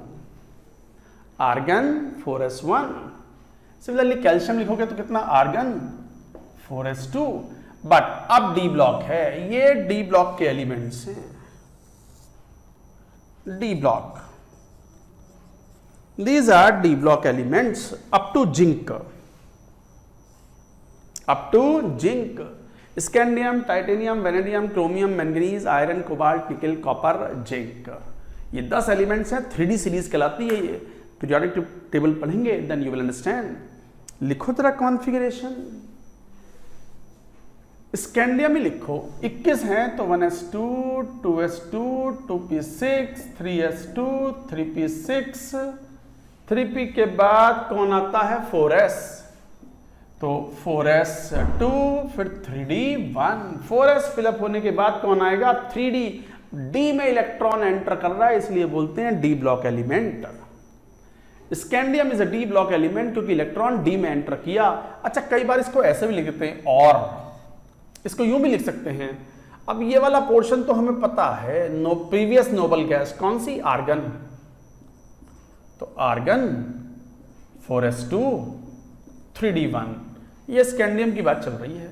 argon 4s1। Similarly calcium लिखोगे तो कितना आर्गन 4s2। बट अब डी ब्लॉक है, ये डी ब्लॉक के एलिमेंट्स हैं, D block. These are D block elements up to zinc, up to zinc, scandium, titanium, vanadium, chromium, manganese, iron, cobalt, nickel, copper, zinc। ये 10 elements हैं, 3D series कहलाती है ये। Periodic table पढ़ेंगे then you will understand. लिखो तेरा configuration, scandium ही लिखो, 21 हैं तो 1s2 2s2 2p6 3s2 3p6 3p के बाद कौन आता है 4s, तो 4s2 फिर 3d1। 4s फिलअप होने के बाद कौन आएगा 3d। d में इलेक्ट्रॉन एंटर कर रहा है इसलिए बोलते हैं D block element. Scandium is a D block element क्योंकि इलेक्ट्रॉन डी में एंटर किया। अच्छा कई बार इसको ऐसे भी लिखते हैं, और इसको यूं भी लिख सकते हैं। अब ये वाला पोर्शन तो हमें पता है, प्रीवियस नोबल गैस कौन सी आर्गन, तो आर्गन 4s2 3d1। ये स्कैंडियम की बात चल रही है।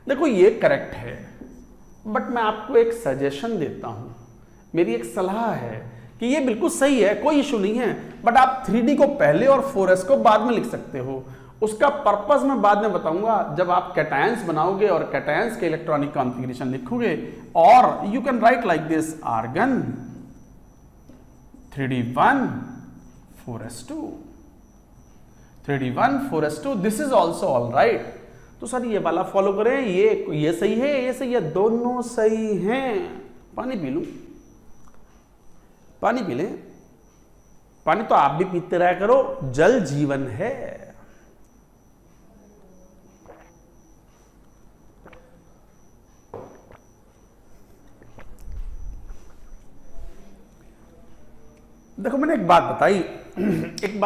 देखो ये करेक्ट है, बट मैं आपको एक सजेशन देता हूं, मेरी एक सलाह है कि ये बिल्कुल सही है, कोई इशू नहीं है, बट आप 3d को पहले और 4s को बाद में लिख सकते हो। उसका पर्पस मैं बाद में बताऊंगा जब आप कैटायंस बनाओगे और कैटायंस के इलेक्ट्रॉनिक कॉन्फ़िगरेशन लिखोगे। और you can write like this argon 3d1 4s2 3d1 4s2, this is also all right. तो सर ये वाला फॉलो करें, ये सही है, ये सही है, दोनों सही हैं। पानी पी लूं, पानी पी लें, पानी तो आप भी पीते रहा करो, जल जीवन है। देखो मैंने एक बात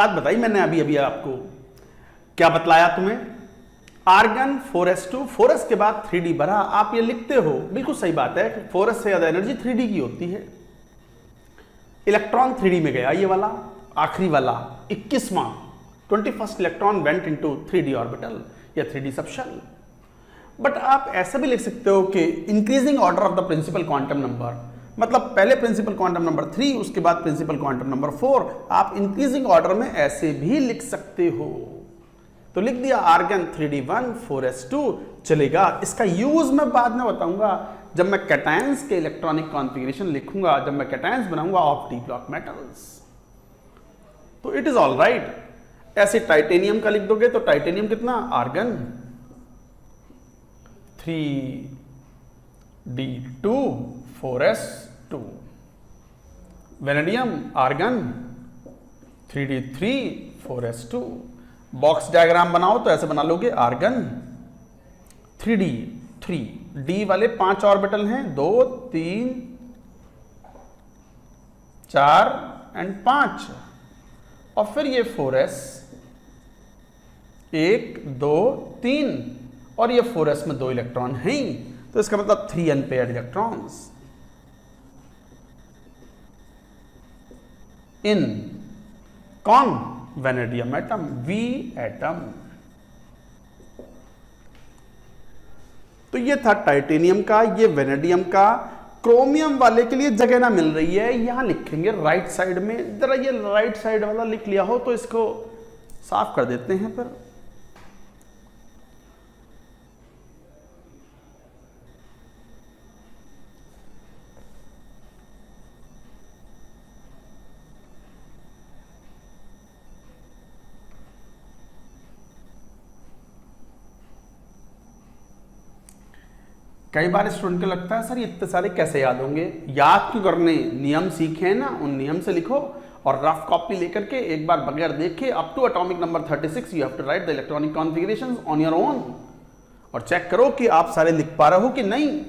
बताई मैंने अभी आपको। क्या बतलाया तुम्हें? आर्गन 4s2, 4s के बाद 3d बढ़ा। आप ये लिखते हो, बिल्कुल सही बात है कि 4s से ज्यादा एनर्जी 3d की होती है। इलेक्ट्रॉन 3d में गया, ये वाला आखिरी वाला 21वां 21st electron went into 3d orbital या 3d सबशेल। बट आप ऐसा भी लिख सकते हो कि increasing order of the principal quantum number, मतलब पहले प्रिंसिपल क्वांटम नंबर 3, उसके बाद प्रिंसिपल क्वांटम नंबर 4। आप इंक्रीजिंग ऑर्डर में ऐसे भी लिख सकते हो। तो लिख दिया आर्गन 3d1 4s2 चलेगा। इसका यूज मैं बाद में बताऊंगा जब मैं कैटायंस के इलेक्ट्रॉनिक कॉन्फ़िगरेशन लिखूंगा, जब मैं कैटायंस बनाऊंगा ऑफ डी ब्लॉक मेटल्स। तो इट इज ऑल राइट। ऐसे टाइटेनियम का लिख दोगे तो टाइटेनियम कितना, argon 3d2 4s2, vanadium argon 3d3 4s2। Box diagram बनाओ तो ऐसे बना लोगे, आर्गन 3d3, डी वाले 5 ऑर्बिटल हैं, 2 3 4 एंड 5, और फिर ये 4s 1 2 3, और ये 4s में 2 इलेक्ट्रॉन हैं, तो इसका मतलब 3 अनपेयर्ड इलेक्ट्रॉन्स इन कौन, वेनेडियम एटम, वी एटम। तो ये था टाइटेनियम का, ये वेनेडियम का। क्रोमियम वाले के लिए जगह ना मिल रही है, यहां लिखेंगे राइट साइड में। जरा ये राइट साइड वाला लिख लिया हो तो इसको साफ कर देते हैं फिर। कई बार स्टूडेंट को लगता है सर ये इतने सारे कैसे याद होंगे। याद क्यों करने, नियम सीखे हैं ना, उन नियम से लिखो और रफ कॉपी लेकर के एक बार बगैर देखे up to atomic number 36 you have to write the electronic configurations on your own, और चेक करो कि आप सारे लिख पा रहे हो कि नहीं।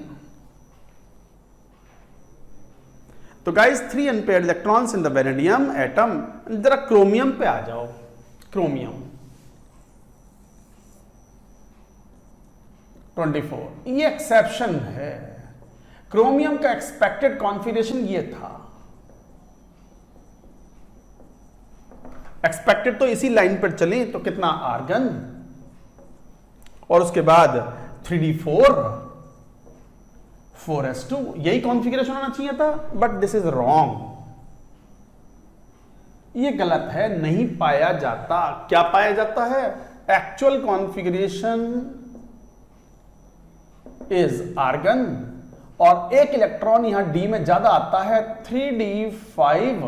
तो guys 3 unpaired electrons in the vanadium atom. जरा क्रोमियम पे आ जाओ। क्रोमियम 24, ये एक्सेप्शन है। क्रोमियम का एक्सपेक्टेड कॉन्फ़िगरेशन ये था, एक्सपेक्टेड तो इसी लाइन पर चले तो कितना, आर्गन, और उसके बाद 3d4 4s2, यही कॉन्फ़िगरेशन होना चाहिए था, बट दिस इज रॉन्ग। ये गलत है, नहीं पाया जाता। क्या पाया जाता है, एक्चुअल कॉन्फ़िगरेशन इज आर्गन, और एक इलेक्ट्रॉन यहां डी में ज्यादा आता है, 3d5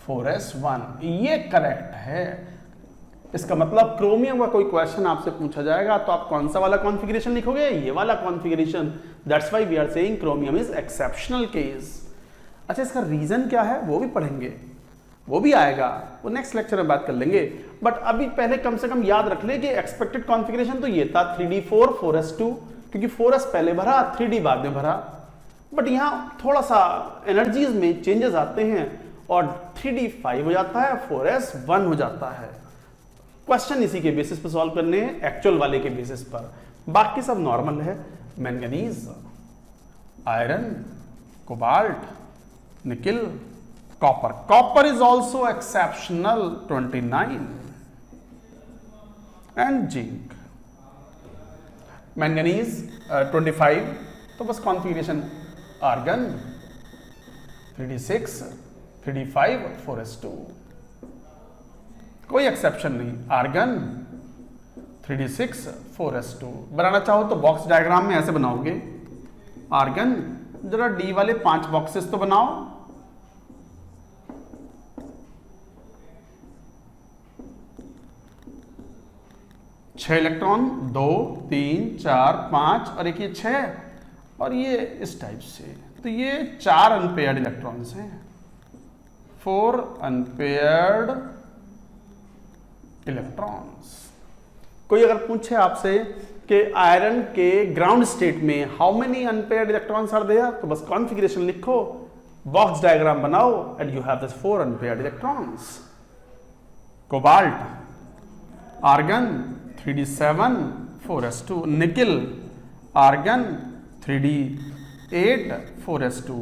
4s1, ये करेक्ट है। इसका मतलब क्रोमियम का कोई क्वेश्चन आपसे पूछा जाएगा तो आप कौन सा वाला कॉन्फ़िगरेशन लिखोगे, ये वाला configuration. That's why we are saying chromium is exceptional case. अच्छा, इसका रीजन क्या है वो भी पढ़ेंगे, वो भी आएगा, वो नेक्स्ट लेक्चर में बात कर लेंगे। बट अभी पहले कम से कम याद रख ले कि एक्सपेक्टेड कॉन्फ़िगरेशन तो ये था 3d4 4s2, क्योंकि 4s पहले भरा 3d बाद में भरा। बट यहां थोड़ा सा एनर्जीज में चेंजेस आते हैं और 3d5 हो जाता है, 4s 1 हो जाता है। क्वेश्चन इसी के बेसिस पर सॉल्व करने हैं, एक्चुअल वाले के बेसिस पर, बाकी सब नॉर्मल है। Manganese, iron, cobalt, nickel, copper. Copper is also exceptional 29, and zinc. Manganese 25, तो बस configuration argon 3d6 3d5 4s2, कोई एक्सेप्शन नहीं। आर्गन 3d6 4s2 बनाना चाहो तो बॉक्स डायग्राम में ऐसे बनाओगे। आर्गन, जरा डी वाले 5 बॉक्सेस तो बनाओ। छह इलेक्ट्रॉन, 2 3 4 5 और एक ये 6, और ये इस टाइप से। तो ये 4 अनपेयर्ड इलेक्ट्रॉन्स हैं, 4 अनपेयर्ड इलेक्ट्रॉन्स। कोई अगर पूछे आपसे कि आयरन के ग्राउंड स्टेट में how many unpaired electrons are there, तो बस कॉन्फ़िगरेशन लिखो, बॉक्स डायग्राम बनाओ, and you have this 4 unpaired electrons. Cobalt, argon 3d7 4s2, nickel argon 3d8 4s2।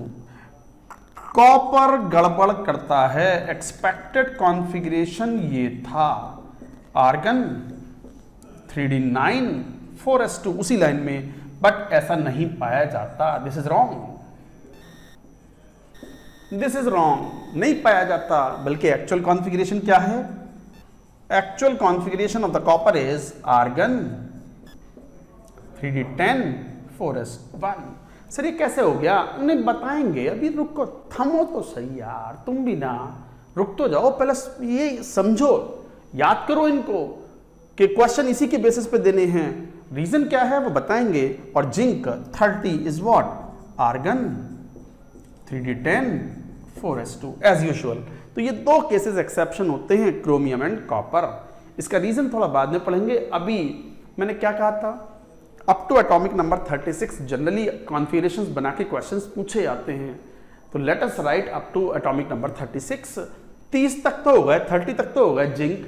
Copper गड़बड़ करता है, एक्सपेक्टेड कॉन्फ़िगरेशन ये था, आर्गन 3d9 4s2 उसी लाइन में, बट ऐसा नहीं पाया जाता। This is wrong, this is wrong, नहीं पाया जाता। बल्कि एक्चुअल कॉन्फ़िगरेशन क्या है? Actual configuration of the copper is argon 3d10 4s1। Sir ये कैसे हो गया? उन्हें बताएंगे, अभी रुको, थमो तो सही यार, तुम भी ना रुक तो जाओ, पहले ये समझो, याद करो इनको कि क्वेश्चन इसी के बेसिस पे देने हैं। रीजन क्या है वो बताएंगे। और zinc 30 is what? Argon 3d10 4s2 as usual. तो ये दो केसेस एक्सेप्शन होते हैं, क्रोमियम एंड कॉपर। इसका रीजन थोड़ा बाद में पढ़ेंगे। अभी मैंने क्या कहा था, up to atomic number 36 generally configurations बना के क्वेश्चंस पूछे जाते हैं। तो let us write up to atomic number 36। 30 तक तो हो गए, 30 तक तो हो गए जिंक।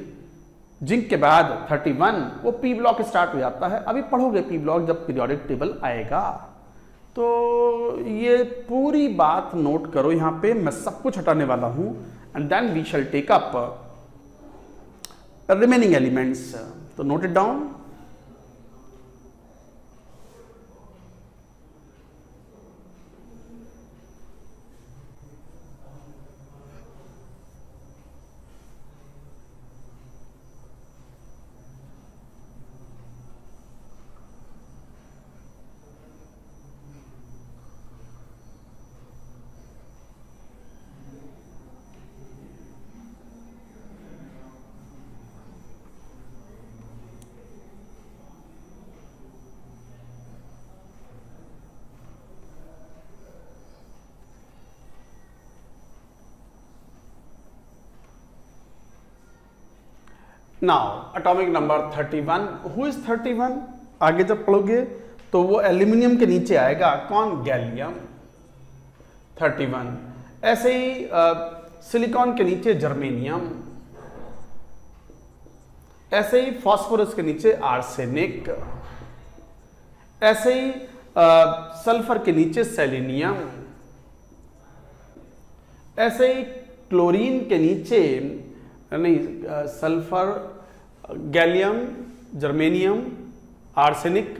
जिंक के बाद 31 वो पी ब्लॉक स्टार्ट हो जाता है। अभी पढ़ोगे पी ब्लॉक जब पीरियोडिक टेबल आएगा। तो ये पूरी बात नोट करो, यहां पे मैं सब कुछ हटाने वाला हूं and then we shall take up remaining elements. तो note it down. Now atomic number 31, who is 31? आगे जब पढ़ोगे तो वो एल्यूमिनियम के नीचे आएगा। कौन? गैलियम 31। ऐसे ही सिलिकॉन के नीचे जर्मेनियम, ऐसे ही फास्फोरस के नीचे आर्सेनिक, ऐसे ही सल्फर के नीचे सेलेनियम, ऐसे ही क्लोरीन के नीचे नहीं, सल्फर, गैलियम, जर्मेनियम, आर्सेनिक,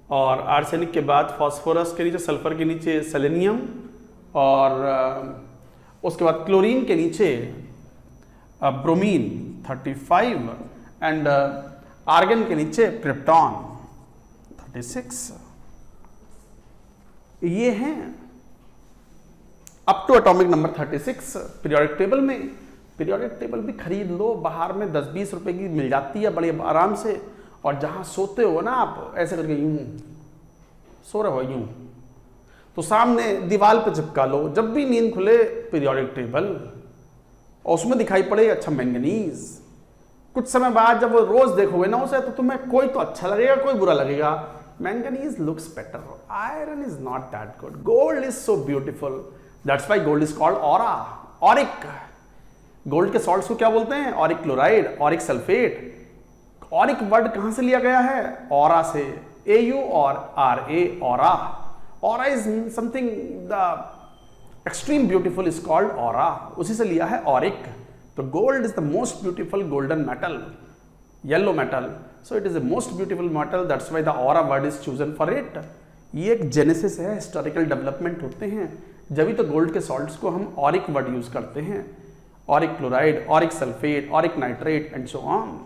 और आर्सेनिक के बाद फास्फोरस के नीचे, सल्फर के नीचे सेलेनियम, और उसके बाद क्लोरीन के नीचे ब्रोमीन 35 एंड आर्गन के नीचे क्रिप्टॉन 36। ये हैं up to atomic number 36 periodic table में। पीरियोडिक टेबल भी खरीद लो, बाहर में 10-20 रुपए की मिल जाती है बड़े आराम से। और जहां सोते हो ना आप, ऐसे करके यूं सो रहे हो यूं, तो सामने दीवार पे चिपका लो, जब भी नींद खुले पीरियोडिक टेबल, और उसमें दिखाई पड़े अच्छा मैंगनीज। कुछ समय बाद जब वो रोज देखोगे ना उसे, तो तुम्हें कोई तो अच्छा लगेगा, कोई बुरा लगेगा। Manganese looks better, iron is not that good, gold is so beautiful, that's why gold is called aura, Auric. Gold के सॉल्ट्स को क्या बोलते हैं? Auric chloride, Auric sulphate. Auric word कहां से लिया गया है? ऑरा से, AU और RA, aura. Aura is something the extreme beautiful is called aura, उसी से लिया है ऑरिक। तो gold is the most beautiful golden metal, yellow metal, so it is the most beautiful metal, that's why the aura word is chosen for it. ये एक genesis है, historical development होते हैं, जब तो गोल्ड के सॉल्ट्स को हम ऑरिक वर्ड यूज करते हैं। Auric chloride, Auric sulphate, Auric nitrate and so on.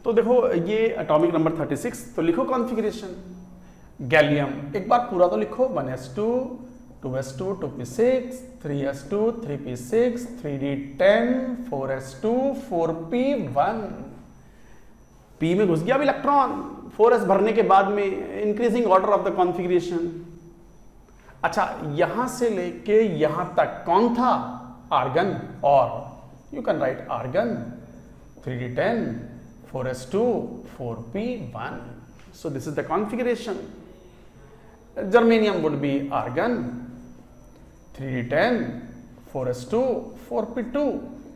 तो देखो ये एटॉमिक नंबर 36। तो लिखो कॉन्फ़िगरेशन। गैलियम एक बार पूरा तो लिखो, 1s2 2s2 2p6 3s2 3p6 3d10 4s2 4p1। p में घुस गया अब इलेक्ट्रॉन 4s भरने के बाद में, increasing order of the configuration. अच्छा, यहां से लेके यहां तक कौन था? आर्गन। और you can write argon 3d10 4s2 4p1। so this is the configuration. Germanium would be argon 3d10 4s2 4p2,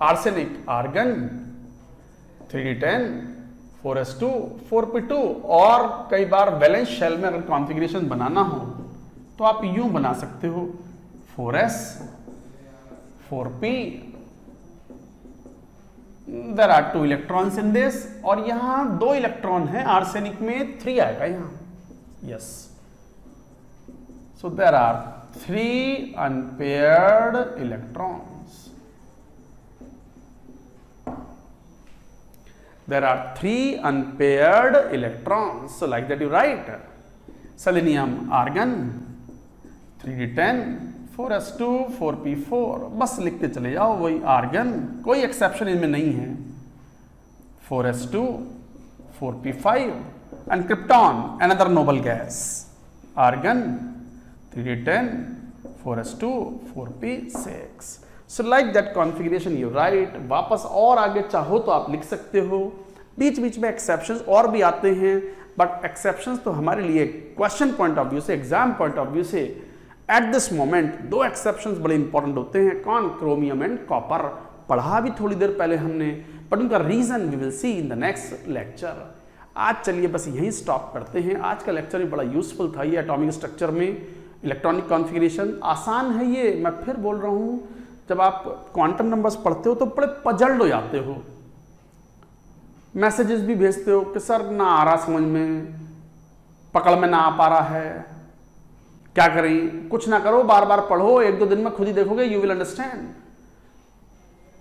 arsenic argon 3d10 4s2 4p2, और कई बार बैलेंस शेल में अगर कॉन्फ़िगरेशन बनाना हो तो आप यूं बना सकते हो 4s 4p, there are 2 electrons in this, और यहां 2 इलेक्ट्रॉन है, आर्सेनिक में 3 आएगा यहां, yes. So there are 3 unpaired electrons, there are 3 unpaired electrons, so like that you write selenium argon 3d10 4s2 4p4, बस लिखते चले जाओ वही आर्गन, कोई एक्सेप्शन इनमें नहीं है, 4s2 4p5, and krypton another noble gas, argon 3d10 4s2 4p6। So like that configuration you write. वापस और आगे चाहो तो आप लिख सकते हो, बीच बीच में एक्सेप्शंस और भी आते हैं, बट एक्सेप्शंस तो हमारे लिए क्वेश्चन पॉइंट ऑफ व्यू से, एग्जाम पॉइंट ऑफ व्यू से एट दिस मोमेंट 2 एक्सेप्शंस बड़े इंपॉर्टेंट होते हैं। कौन? Chromium and copper. पढ़ा भी थोड़ी देर पहले हमने, बट उनका reason we will see in the next lecture. आज चलिए बस यहीं स्टॉप करते हैं। आज का लेक्चर भी बड़ा यूजफुल था, ये एटॉमिक स्ट्रक्चर में इलेक्ट्रॉनिक कॉन्फ़िगरेशन आसान है ये, मैं फिर बोल रहा हूँ। जब आप क्वांटम नंबर्स पढ़ते हो तो बड़े पजल्ड हो जाते हो, मैसेजेस भी भेजते हो कि सर ना आ रहा समझ में, पकड़ में ना आ पा रहा है, क्या करें? कुछ ना करो, बार बार पढ़ो, 1-2 दिन में खुद ही देखोगे, यू विल अंडरस्टैंड।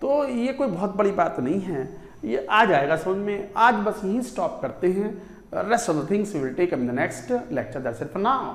तो ये कोई बहुत बड़ी बात नहीं है, ये आ जाएगा समझ में। आज बस यहीं स्टॉप करते हैं, rest of the things we will take in the next lecture. That's it for now.